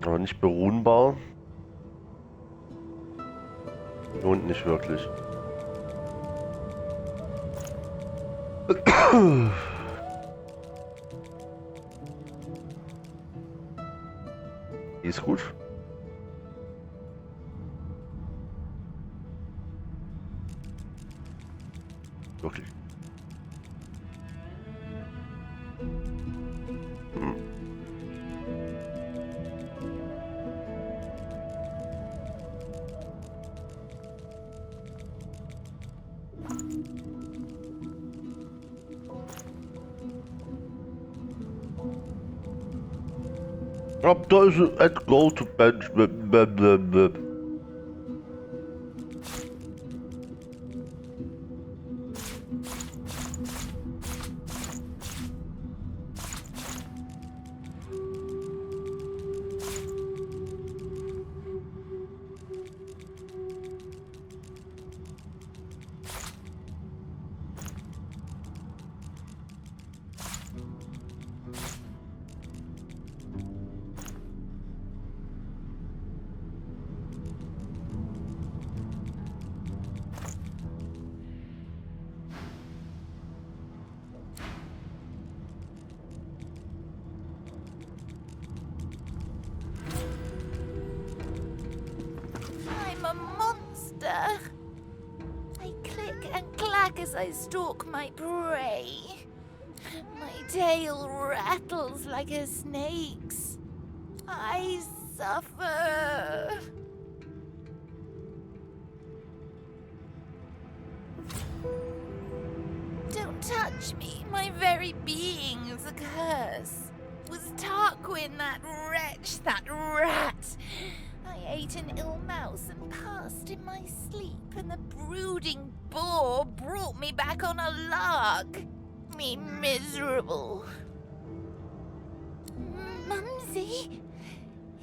Aber nicht beruhenbar. Lohnt nicht wirklich. Die ist gut. Wirklich. Ab da ist it go to bed. I'm a monster. I click and clack as I stalk my prey. My tail rattles like a snake's. I suffer. Don't touch me. My very being is a curse. Was Tarquin that wretch, that rat? I ate an ill mouse and passed in my sleep, and the brooding boar brought me back on a lark. Me miserable. Mumsy?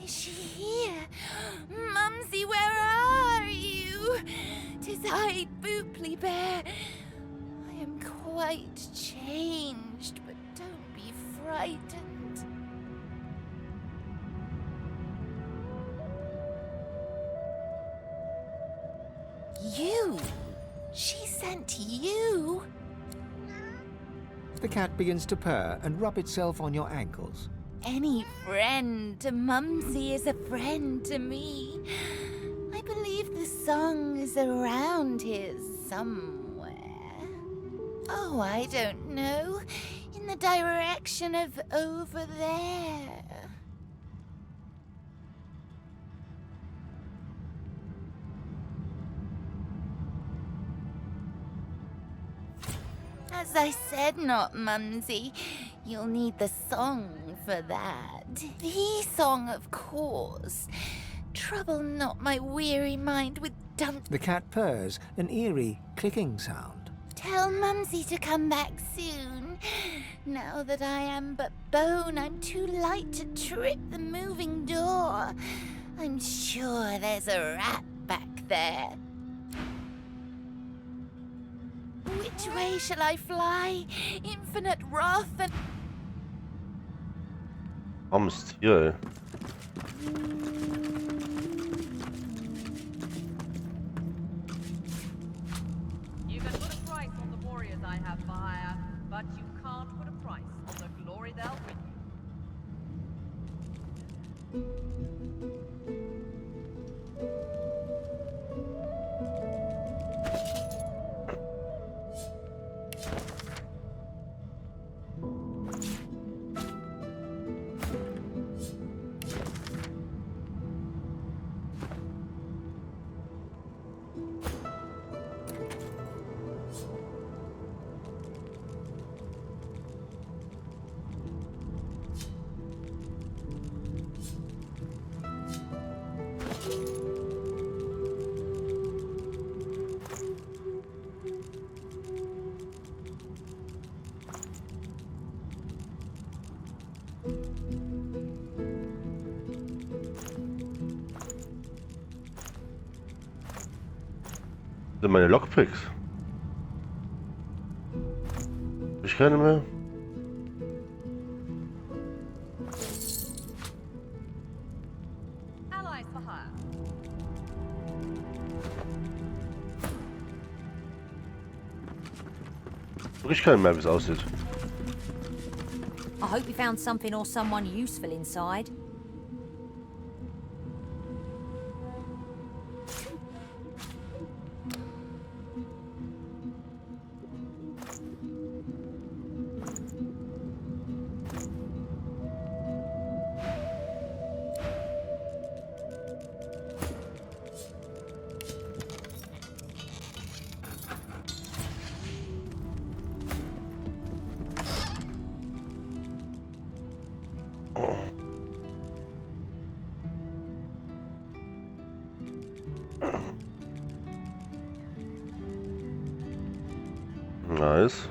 Is she here? Mumsy, where are you? 'Tis I, Booply Bear. I am quite changed, but don't be frightened. You? She sent you? The cat begins to purr and rub itself on your ankles. Any friend to Mumsy is a friend to me. I believe the song is around here somewhere. Oh, I don't know. In the direction of over there. As I said, not Mumsy. You'll need the song for that. The song, of course. Trouble not my weary mind with dump. The cat purrs, an eerie clicking sound. Tell Mumsy to come back soon. Now that I am but bone, I'm too light to trip the moving door. I'm sure there's a rat back there. Which Which way shall I fly? Infinite wrath and... Armes Tier, ey. You can put a price on the warriors I have for hire, but you can't put a price on the glory they'll bring you. Sind meine Lockpicks? Hab ich keine mehr? Allies for hire. Ich kann mehr, wie es aussieht. I hope you found something or someone useful inside. Nice.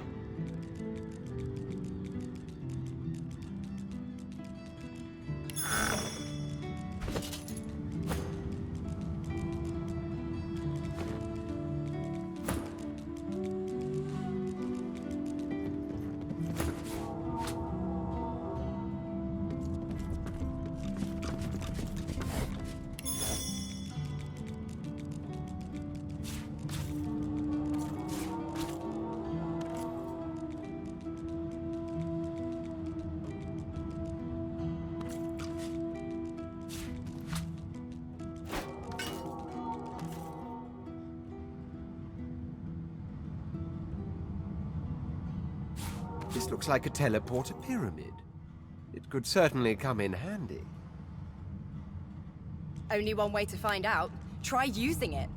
This looks like a teleporter pyramid. It could certainly come in handy. Only one way to find out. Try using it.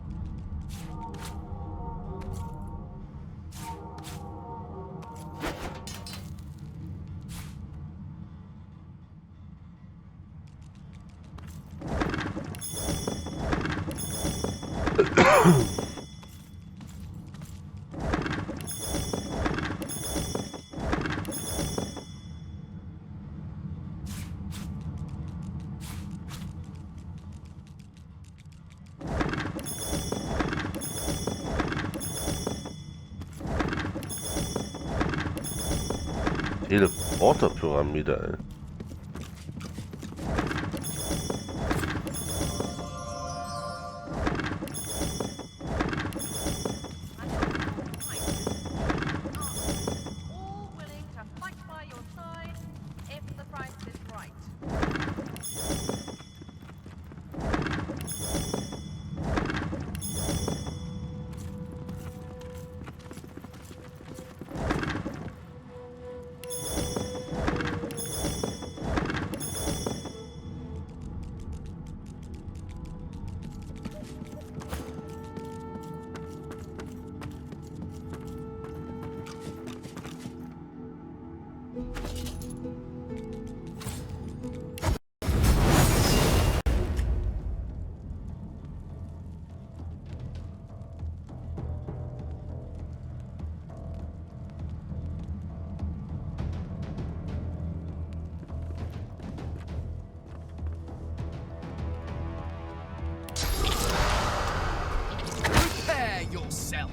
Teleporter-Pyramide, ey. All willing to fight by your side if the price is right. Prepare yourself.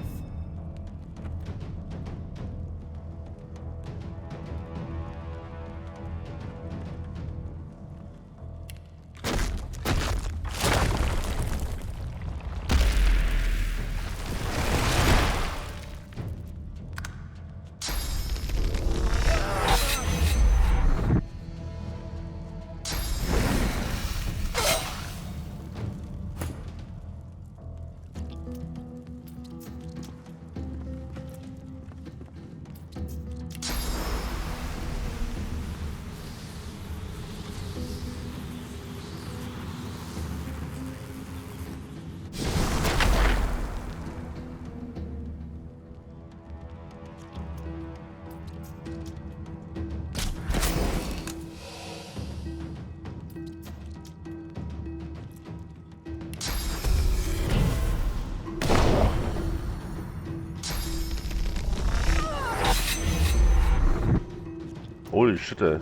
Holy shit, ey.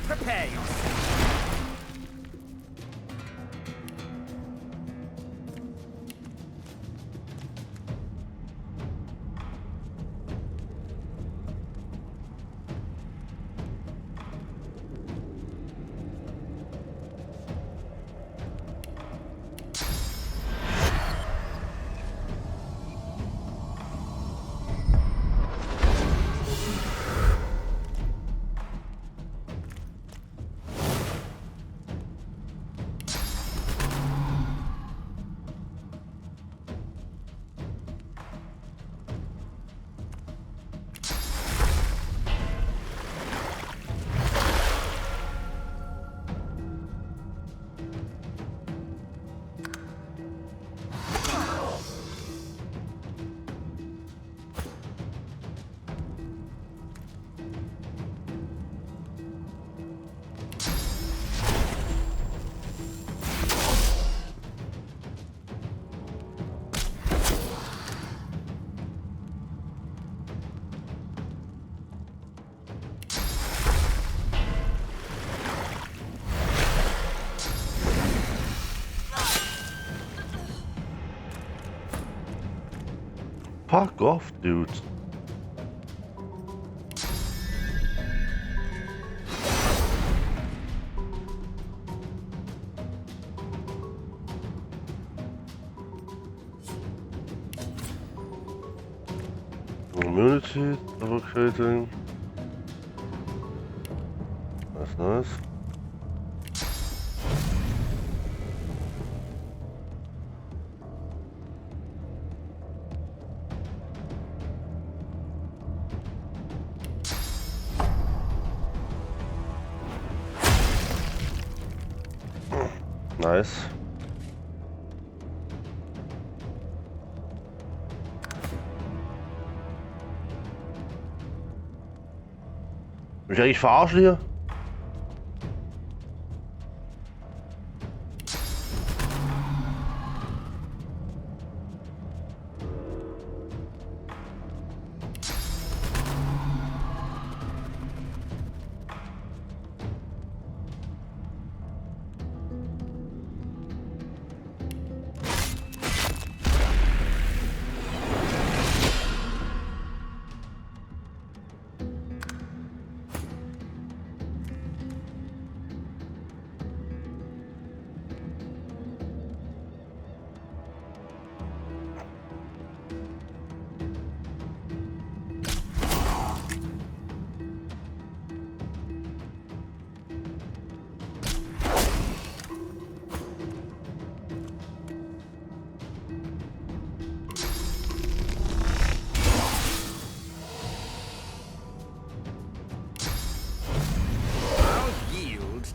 Prepare yourself. Fuck off, dude. Immunity, revocating. That's nice. Nice. Mich eigentlich verarschen hier?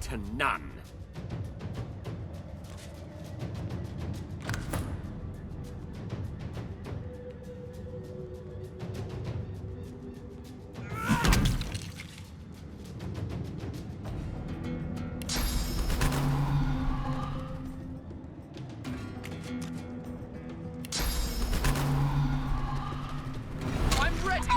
To none. I'm ready.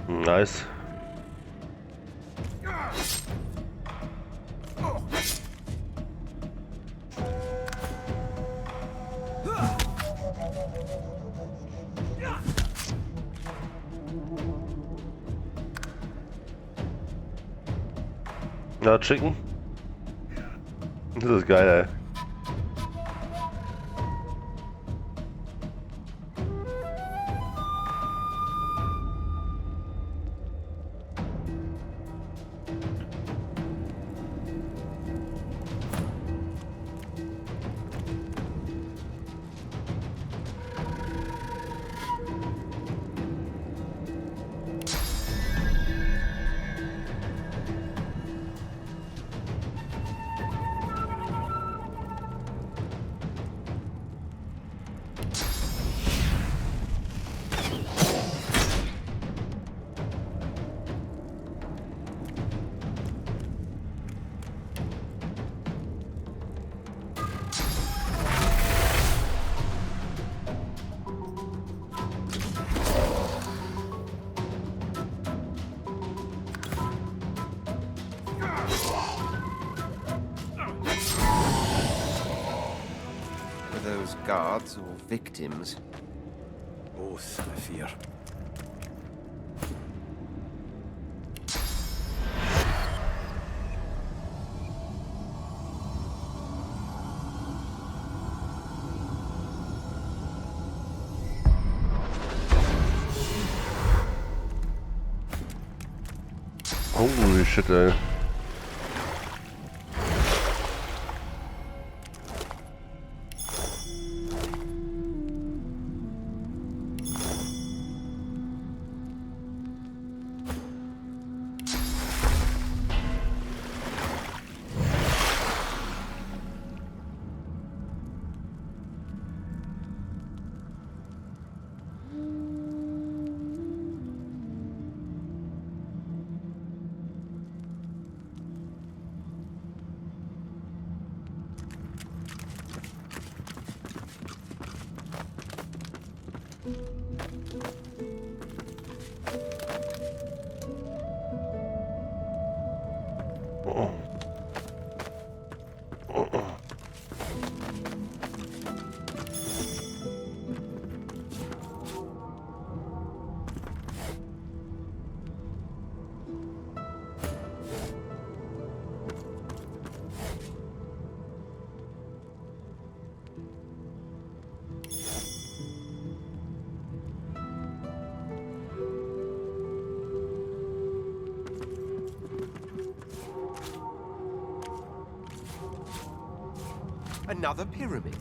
Nice. Na, Chicken. Das ist geil, ey. Are those guards or victims? Both, I fear. Holy shit, ey. Another pyramid.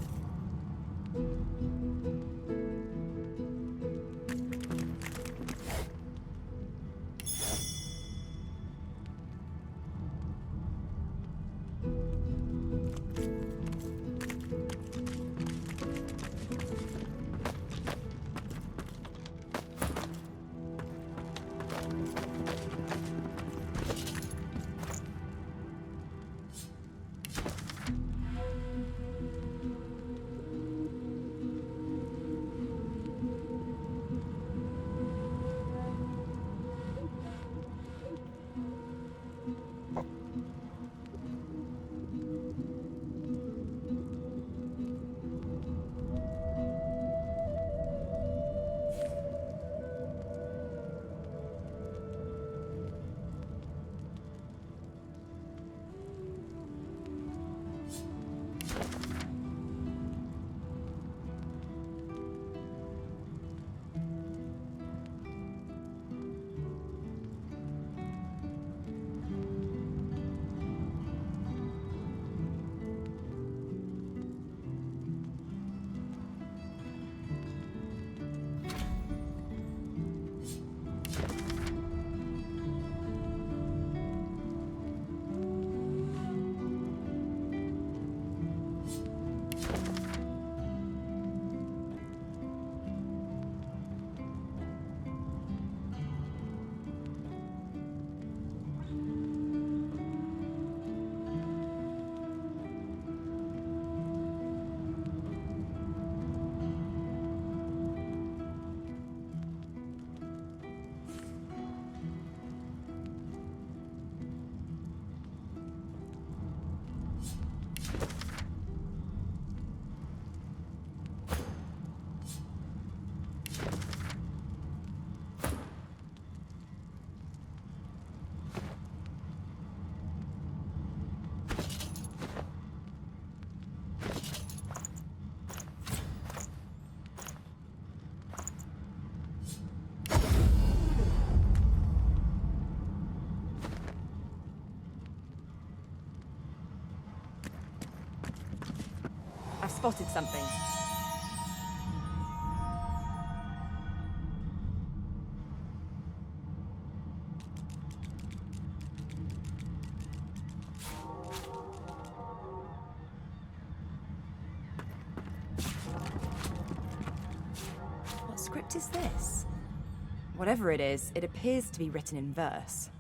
I've spotted something. What script is this? Whatever it is, it appears to be written in verse.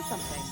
found something.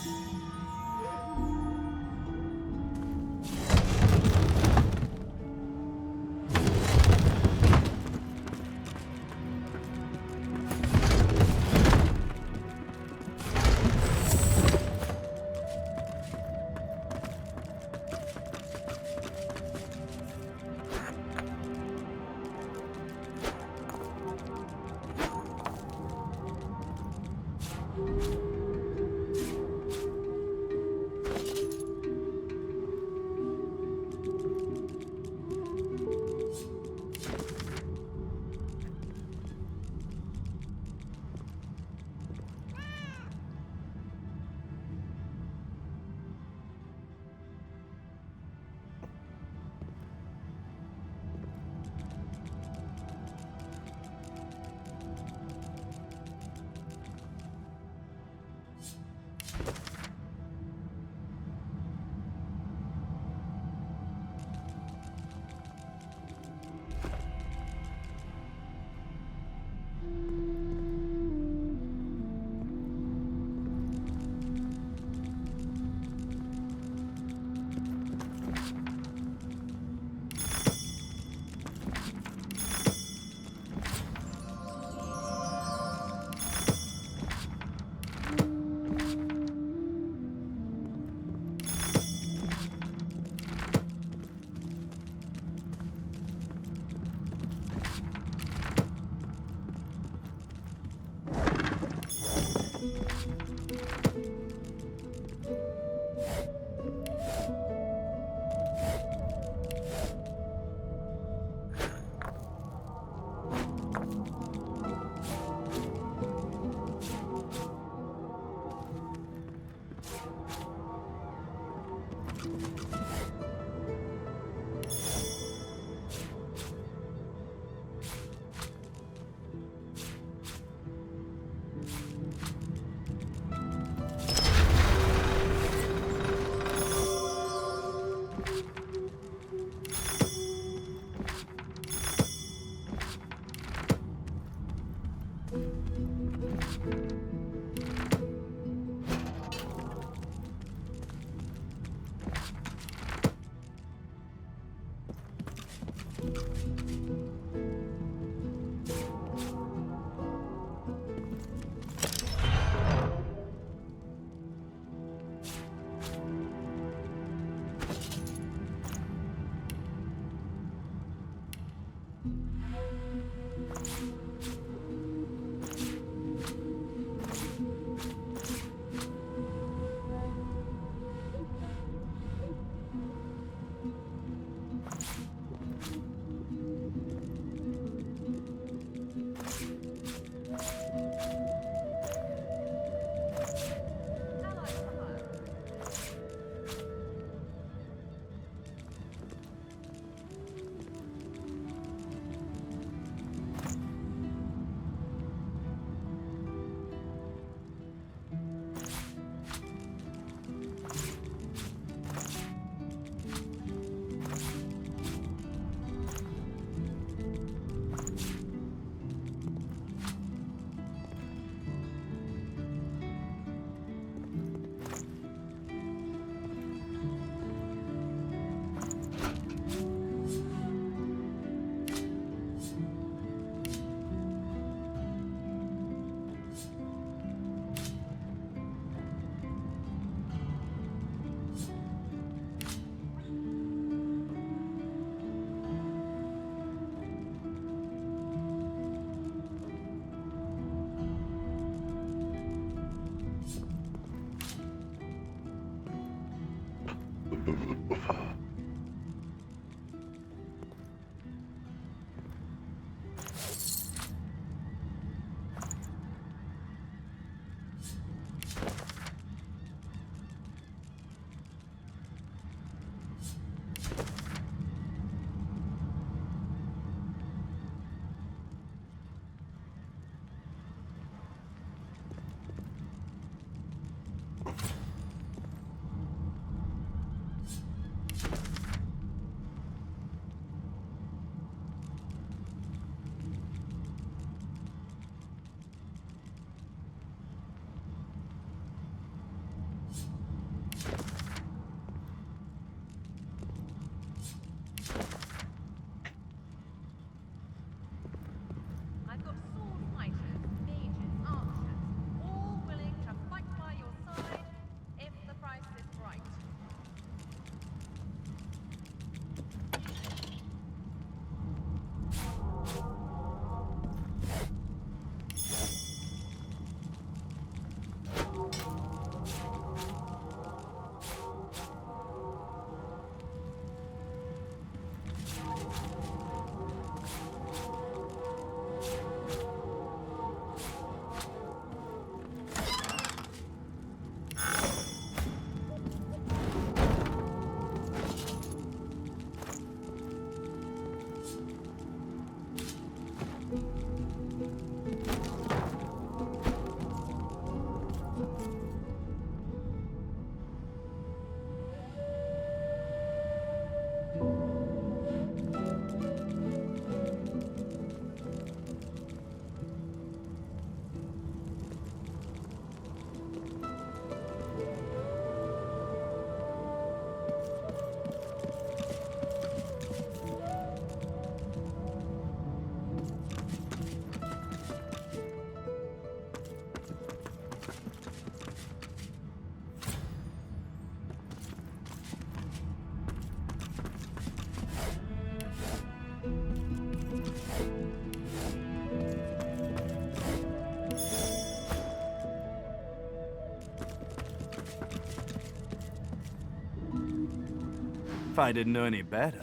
If I didn't know any better,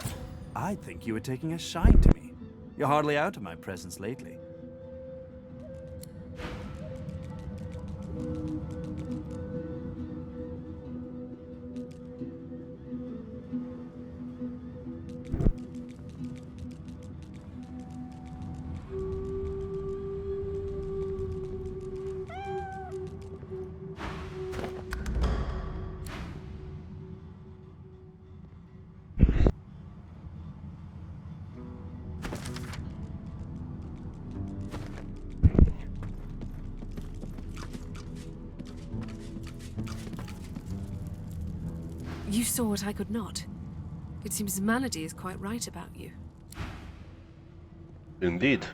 I'd think you were taking a shine to me. You're hardly out of my presence lately. You saw what I could not. It seems Malady is quite right about you. Indeed.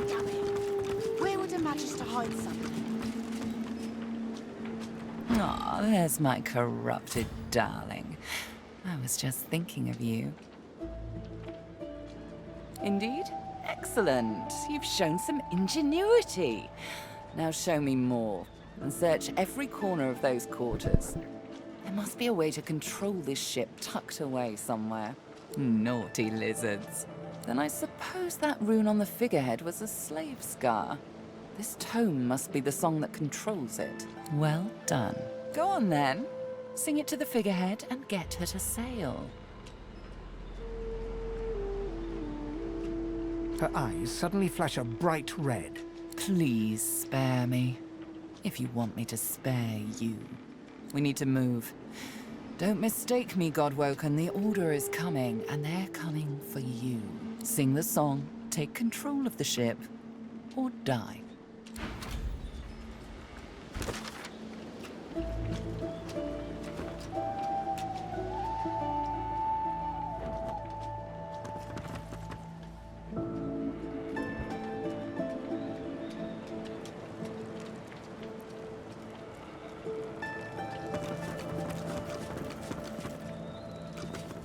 Damn it. Where would a Magister hide something? Aw, there's my corrupted darling. I was just thinking of you. Indeed? Excellent. You've shown some ingenuity. Now show me more, and search every corner of those quarters. There must be a way to control this ship tucked away somewhere. Naughty lizards. Then I suppose that rune on the figurehead was a slave scar. This tome must be the song that controls it. Well done. Go on then. Sing it to the figurehead and get her to sail. Her eyes suddenly flash a bright red. Please spare me. If you want me to spare you. We need to move. Don't mistake me, Godwoken. The Order is coming, and they're coming for you. Sing the song, take control of the ship, or die.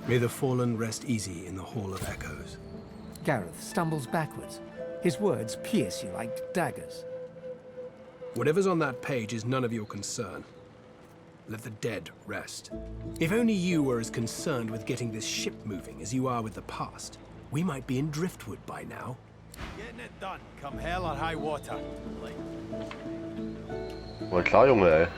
May the fallen rest easy in the Hall of Echoes. Gareth stumbles backwards. His words pierce you like daggers. Whatever's on that page is none of your concern. Let the dead rest. If only you were as concerned with getting this ship moving as you are with the past, we might be in Driftwood by now. Getting it done, come hell or high water. War klar, Junge, ey.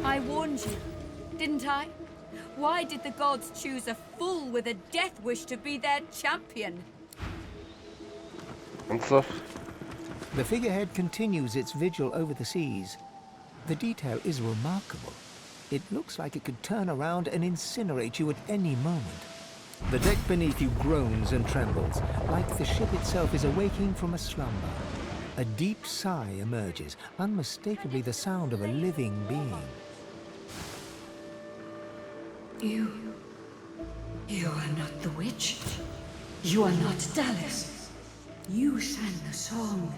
I warned you, didn't I? Why did the gods choose a fool with a death wish to be their champion? Ernsthaft? The figurehead continues its vigil over the seas. The detail is remarkable. It looks like it could turn around and incinerate you at any moment. The deck beneath you groans and trembles, like the ship itself is awaking from a slumber. A deep sigh emerges, unmistakably the sound of a living being. You are not the witch. You are not Dallas. You sang the song.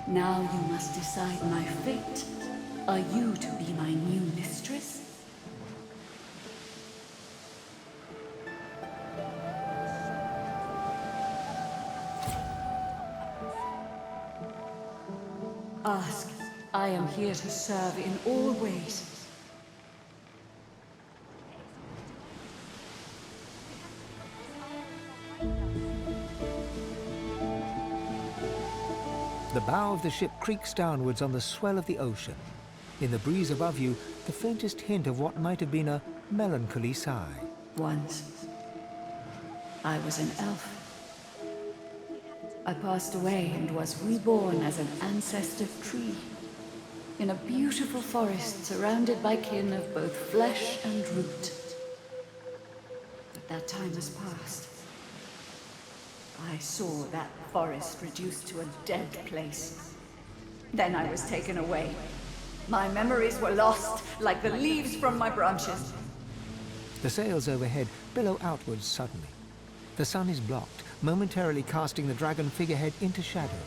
Now you must decide my fate. Are you to be my new mistress? I am here to serve in all ways. The bow of the ship creaks downwards on the swell of the ocean. In the breeze above you, the faintest hint of what might have been a melancholy sigh. Once, I was an elf. I passed away and was reborn as an ancestor tree in a beautiful forest surrounded by kin of both flesh and root. But that time has passed. I saw that forest reduced to a dead place. Then I was taken away. My memories were lost, like the leaves from my branches. The sails overhead billow outwards suddenly. The sun is blocked, momentarily casting the dragon figurehead into shadow.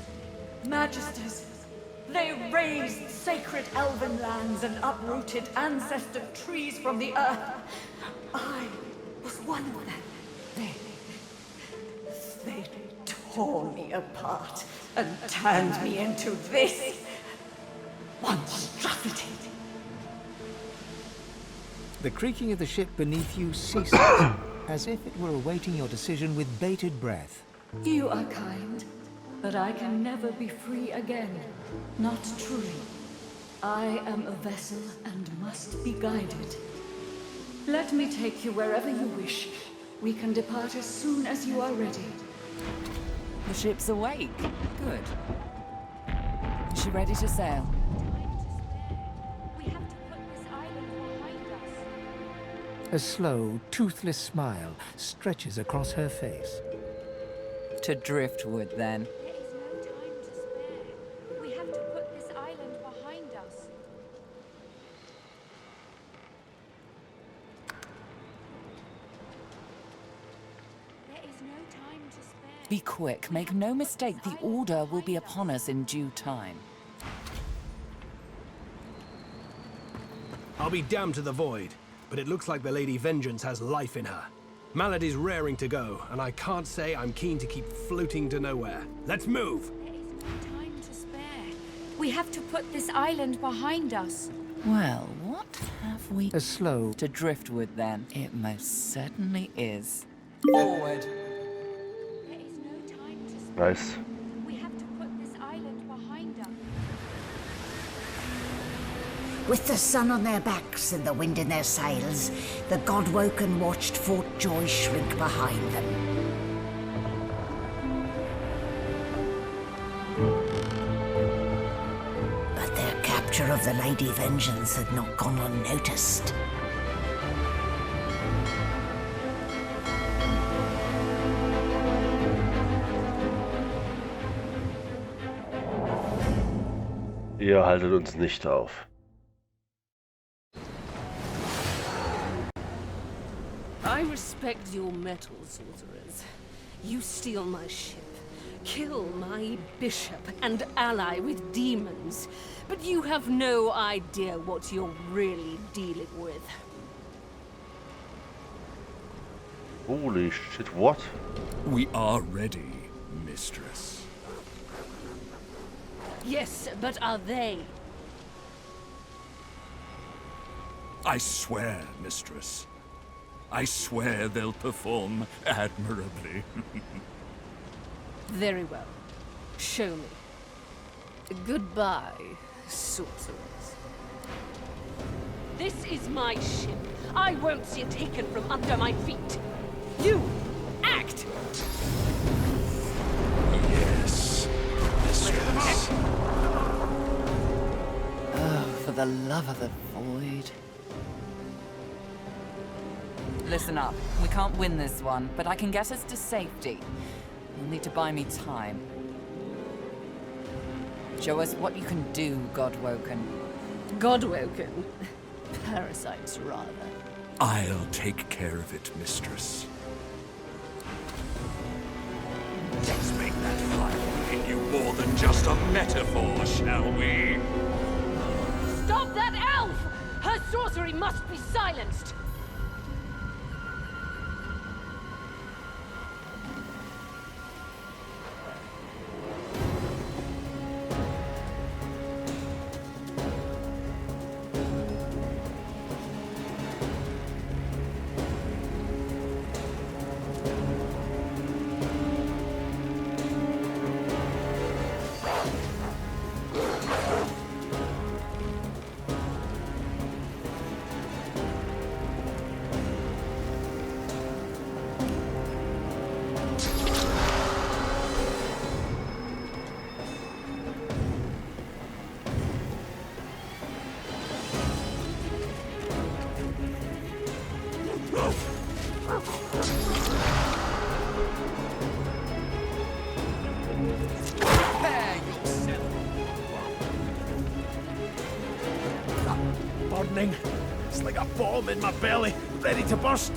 Majesties, they razed sacred elven lands and uprooted ancestor trees from the earth. I was one of them. They tore me apart and turned me into this monstrosity. The creaking of the ship beneath you ceases, as if it were awaiting your decision with bated breath. You are kind, but I can never be free again. Not truly. I am a vessel and must be guided. Let me take you wherever you wish. We can depart as soon as you are ready. The ship's awake. Good. Is she ready to sail? A slow, toothless smile stretches across her face. To driftwood, then. We have to put this island behind us. There is no time to spare. Be quick. Make no mistake, the order will be upon us in due time. I'll be damned to the void, but it looks like the Lady Vengeance has life in her. Malady's raring to go, and I can't say I'm keen to keep floating to nowhere. Let's move! There is no time to spare. We have to put this island behind us. Well, what have we... A slow... To driftwood, then. It most certainly is. Forward. There is no time to spare. Nice. We have to put this island behind us. With the sun on their backs and the wind in their sails, the God-woken watched Fort Joy shrink behind them. But their capture of the Lady Vengeance had not gone unnoticed. Ihr haltet uns nicht auf. I respect your mettle, sorcerers. You steal my ship, kill my bishop, and ally with demons. But you have no idea what you're really dealing with. Holy shit, what? We are ready, mistress. Yes, but are they? I swear, mistress. I swear they'll perform admirably. Very well. Show me. Goodbye, sorcerers. This is my ship. I won't see it taken from under my feet. You, act! Yes, mistress. Oh, for the love of the void. Listen up. We can't win this one, but I can get us to safety. You'll need to buy me time. Show us what you can do, Godwoken. Godwoken? Parasites, rather. I'll take care of it, mistress. Let's make that fire in you more than just a metaphor, shall we? Stop that elf! Her sorcery must be silenced! maddening. It's like a bomb in my belly, ready to burst.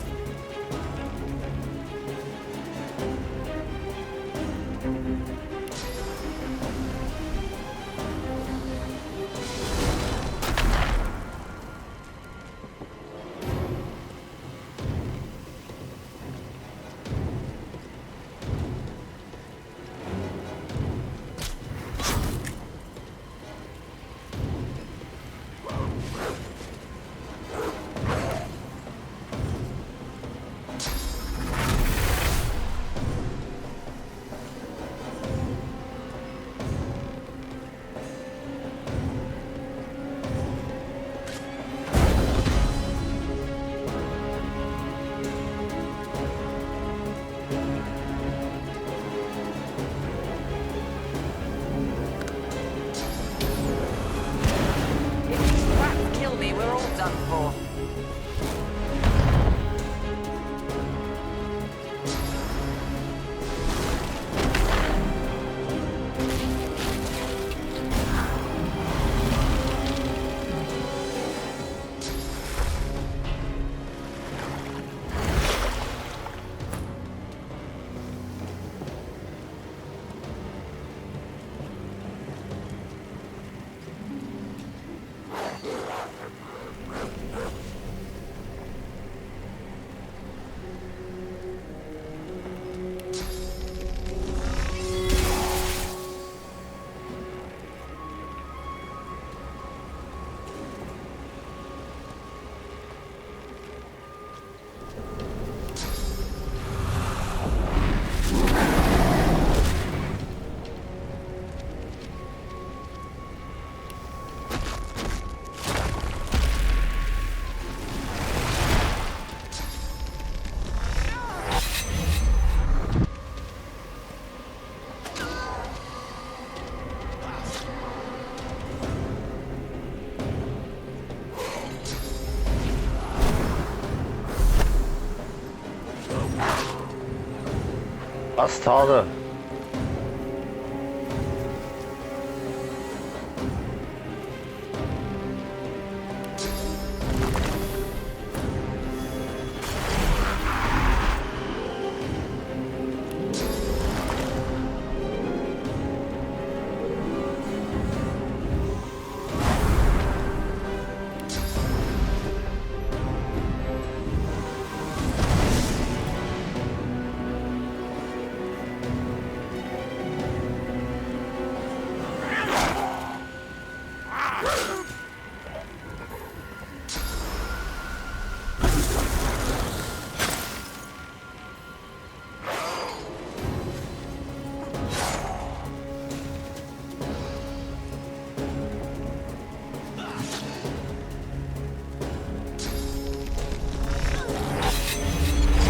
Bastarde!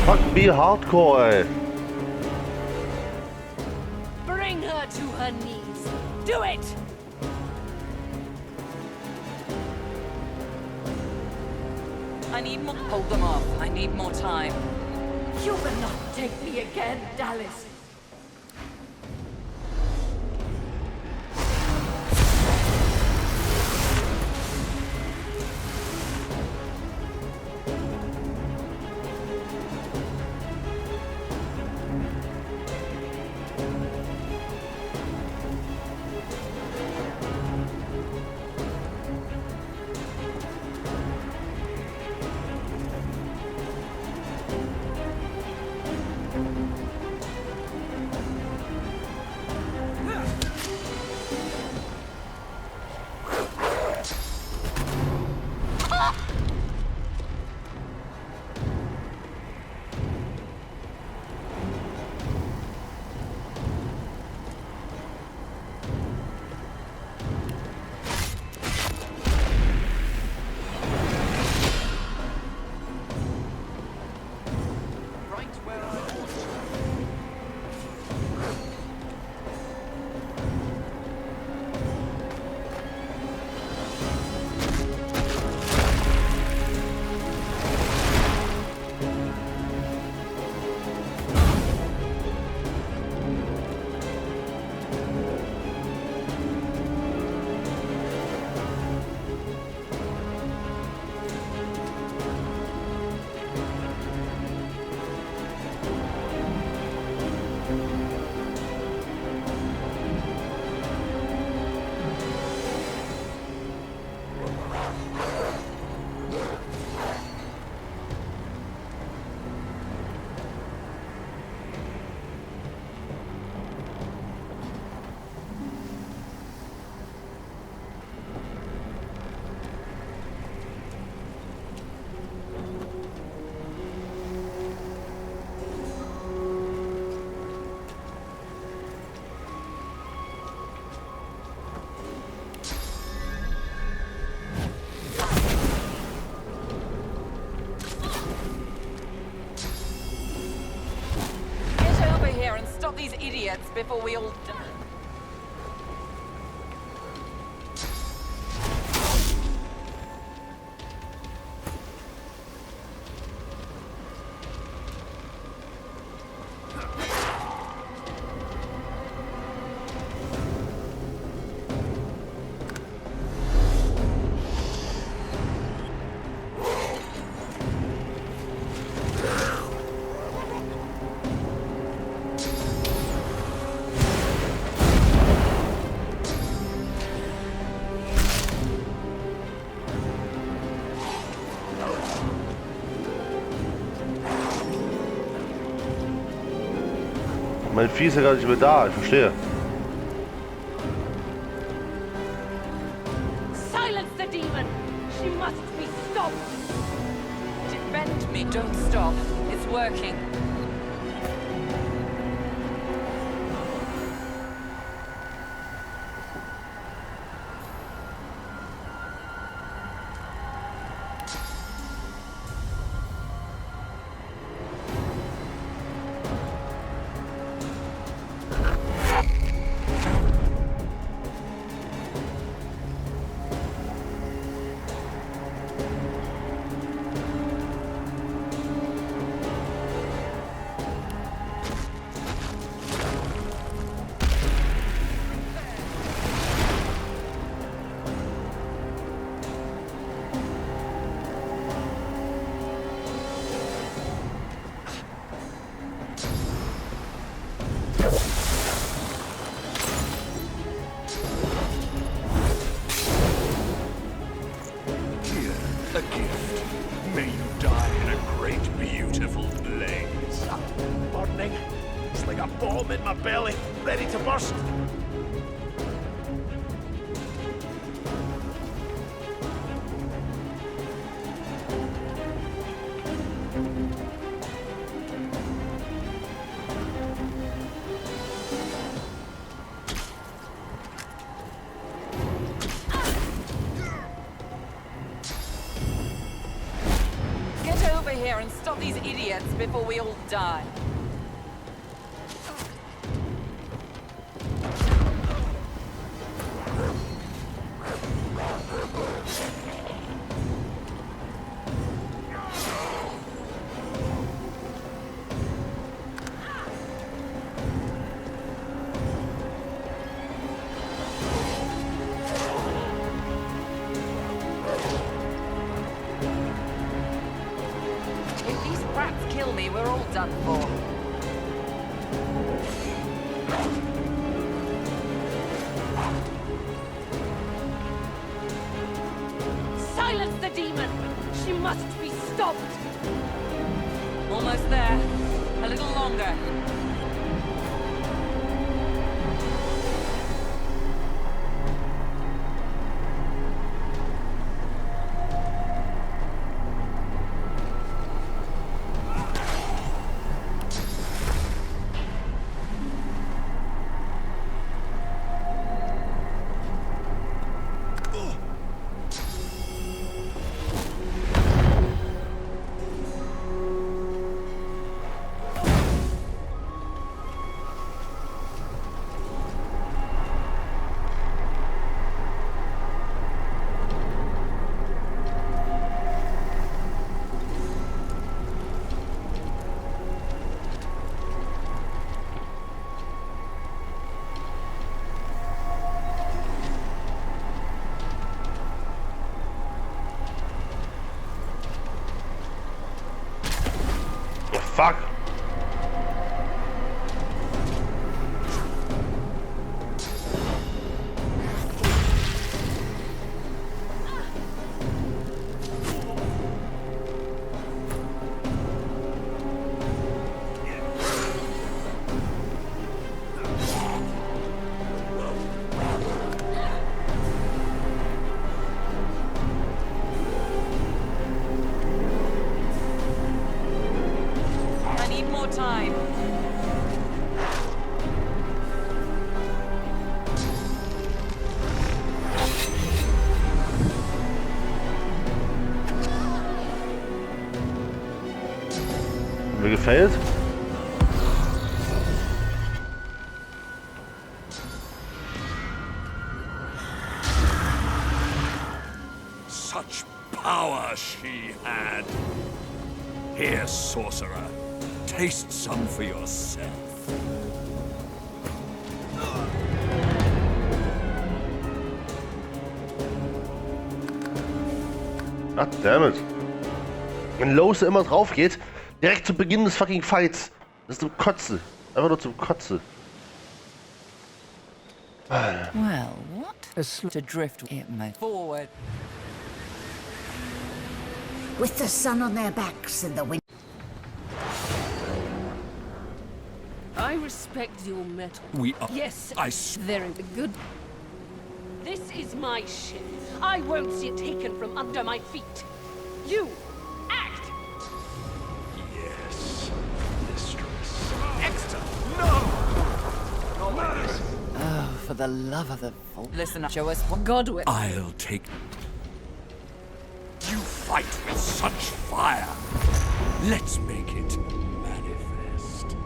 Fuck me hardcore, ey. Bring her to her knees. Do it! I need more. Hold them off. I need more time. You will not take me again, Dallas. before we all die. Mein Vieh ist ja gar nicht mehr da, ich verstehe. Silence the demon! She must be stopped! Defend me, don't stop. It's working. A gift. May you die in a great, beautiful blaze. Burning. It's like a bomb in my belly, ready to burst. Get over here and stop these idiots before we all die. If these rats kill me, we're all done for. Silence the demon! She must be stopped! Almost there. A little longer. Fuck! I need more time. Mir gefällt. power she had. Here, sorcerer, taste some for yourself. Ach, dammit. Wenn Lose immer drauf geht, direkt zu Beginn des fucking Fights. Das ist zum Kotze. Einfach nur zum Kotze. Well, what? To drift it forward. With the sun on their backs and the wind. I respect your metal. We are. Yes, I they're in the good. This is my ship. I won't see it taken from under my feet. You, act! Yes, mistress. Exeter, no! Not like this. Oh, for the love of the... Listen, show us what God will. I'll take... You fight with such fire. Let's make it manifest.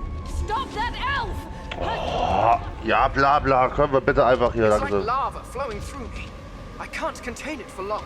Stop that elf! Oh, ja, bla bla. Können wir bitte einfach hier It's like langsam. lava flowing through me. I can't contain it for long.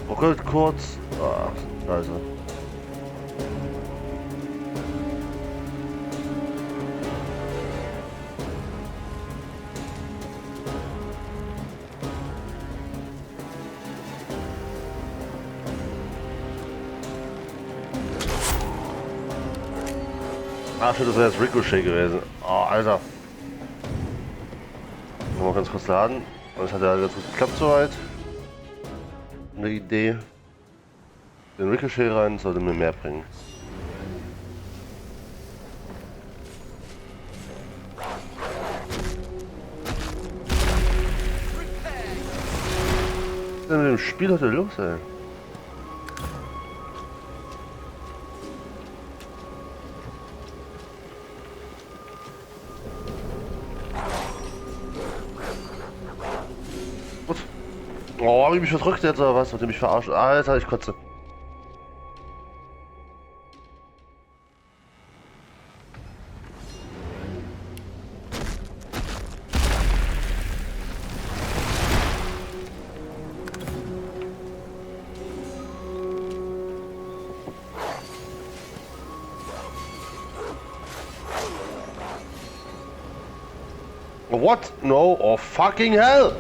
Ruckelt kurz. Ah, scheiße. Ah, shit, das wäre jetzt Ricochet gewesen. Oh, Alter. Mal ganz kurz laden. Das hat ja ganz gut geklappt soweit. Eine Idee. Den Ricochet rein sollte mir mehr bringen. Was ist denn mit dem Spiel heute los, ey? Oh, hab ich mich verdrückt jetzt oder was? Wollt ihr mich verarschen? Alter, ich kotze. What? No, oh fucking hell!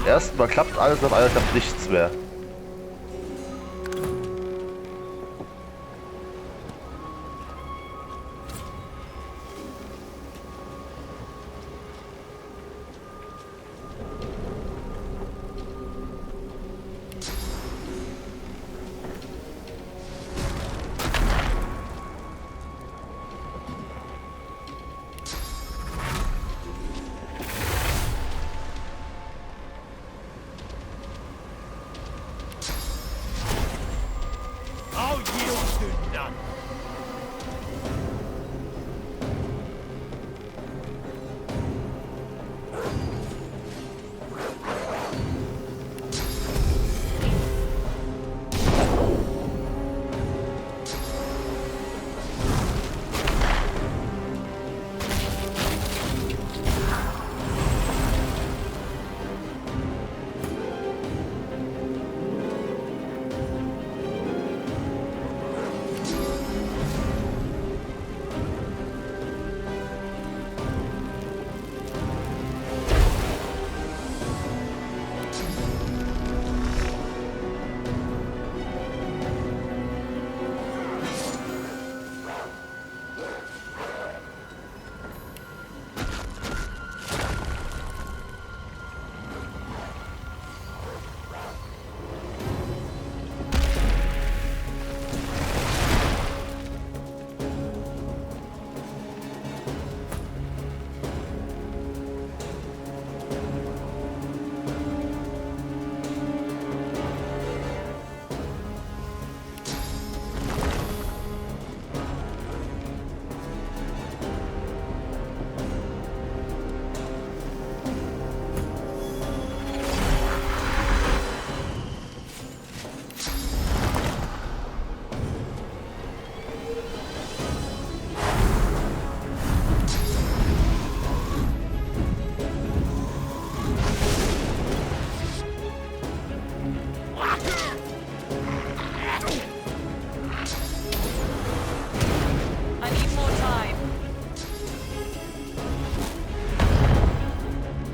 Erstmal klappt alles, auf einmal klappt nichts mehr.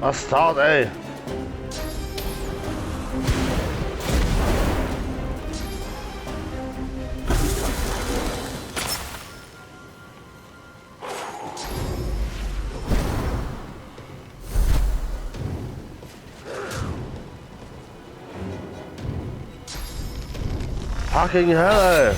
Bastard, ey! Fucking hell, ey!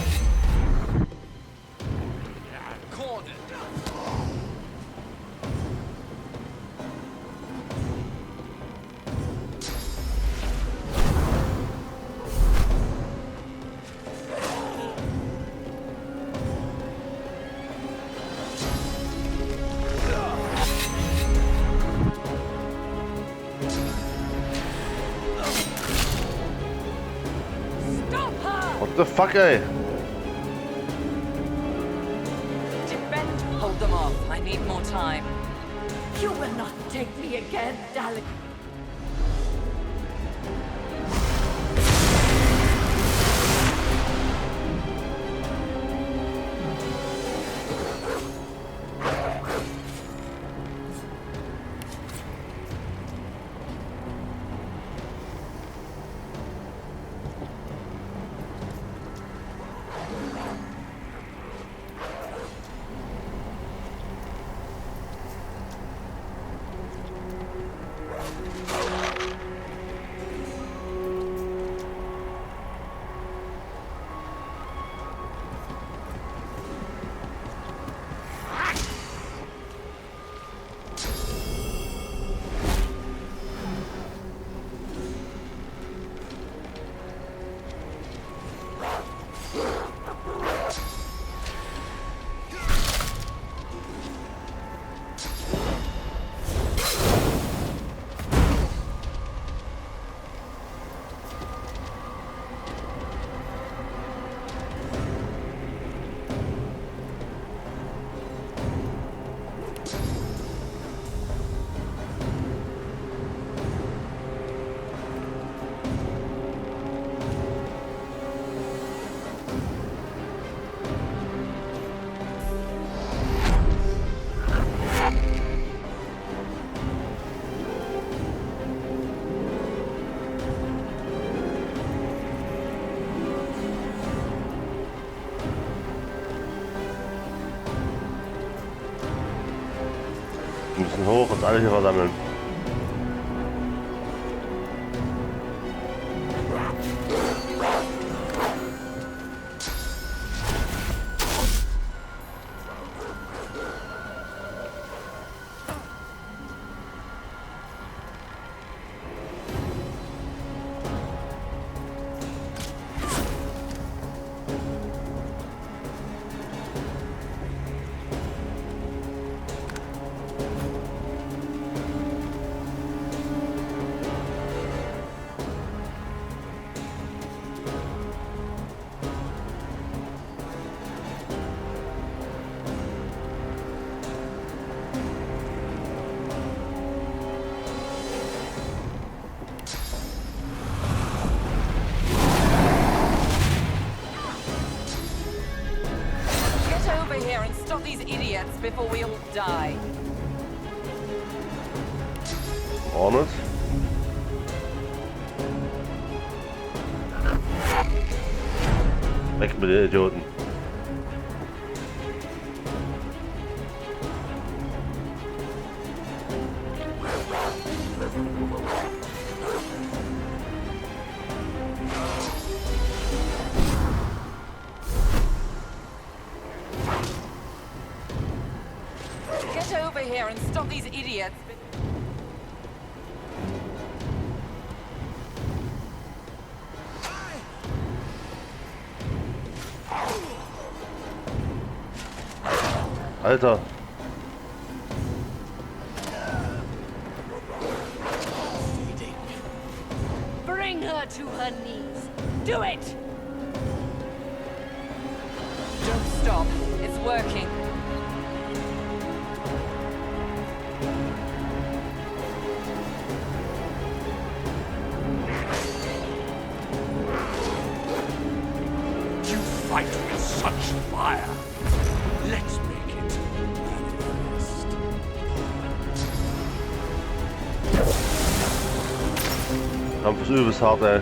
What the fuck, ey? Defend, hold them off. I need more time. You will not take me again, Dalek. Wir müssen hoch und alle hier versammeln. Stop these idiots before we all die. On it. Weg mit den Idioten. Get over here and stop these idiots. Alter. Bring her to her knees. Do it! Don't stop. It's working. You fight with such fire. Let's make it manifest. Kampf ist übelst hart, ey.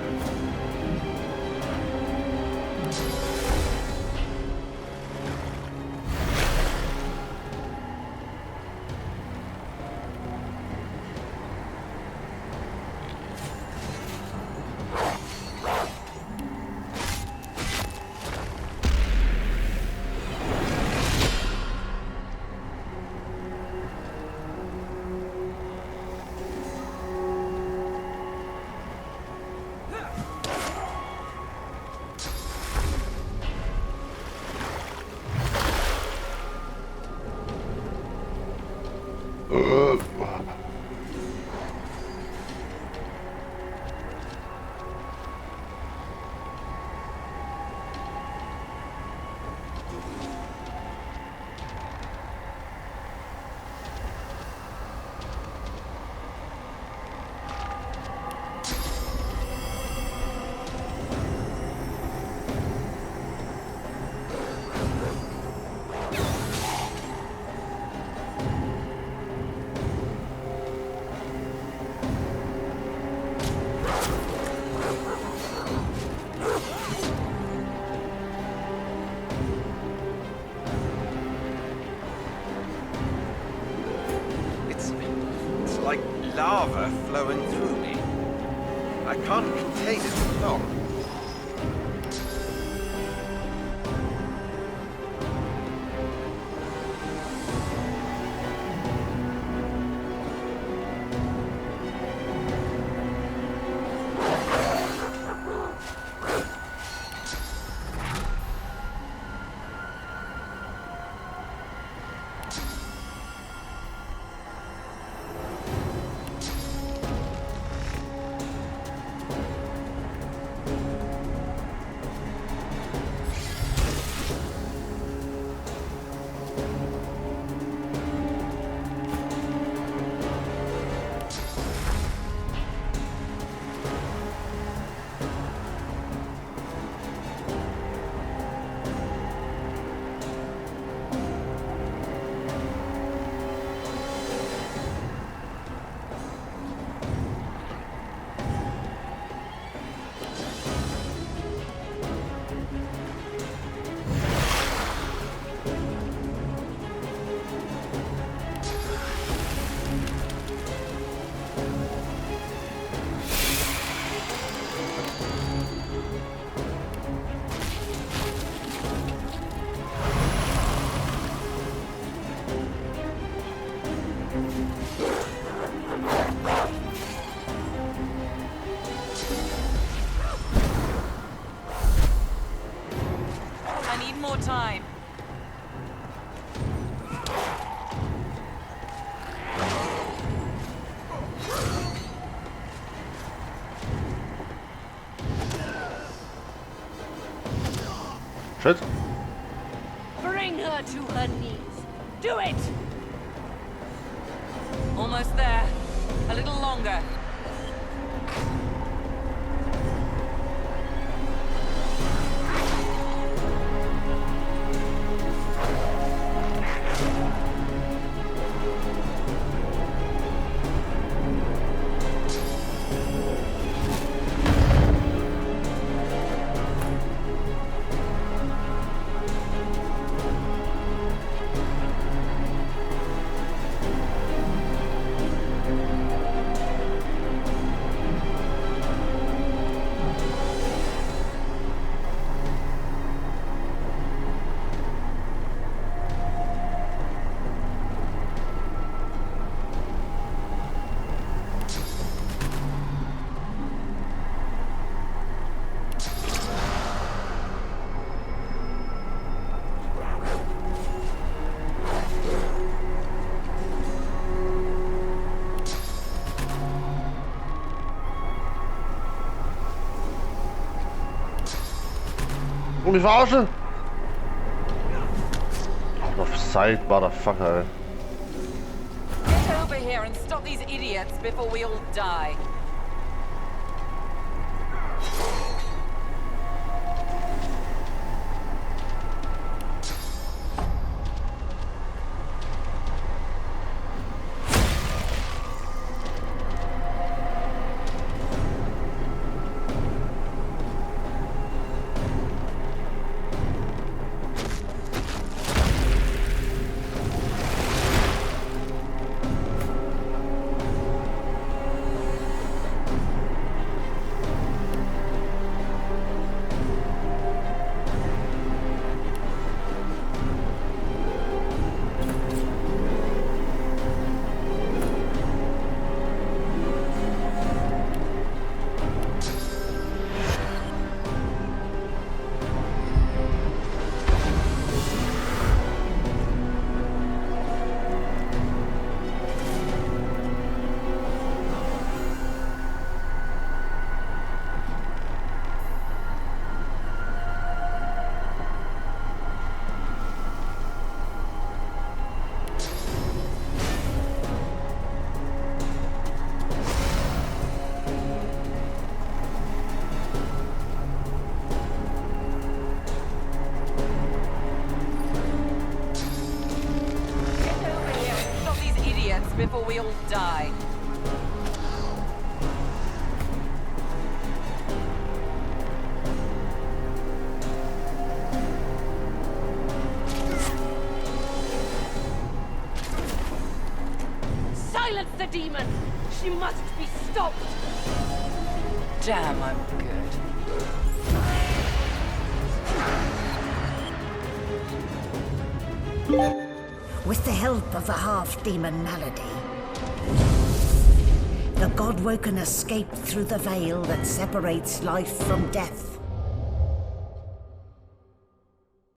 It's like lava flowing through me. I can't contain it for long. More time. Shit. Bring her to her knees. Do it! Almost there. A little longer. Und mich verarschen? Offside, motherfucker, ey. Get over here and stop these idiots before we all die. we all die. Silence the demon! She must be stopped! Damn, I'm good. With the help of the half-demon Malady, the Godwoken escaped through the veil that separates life from death.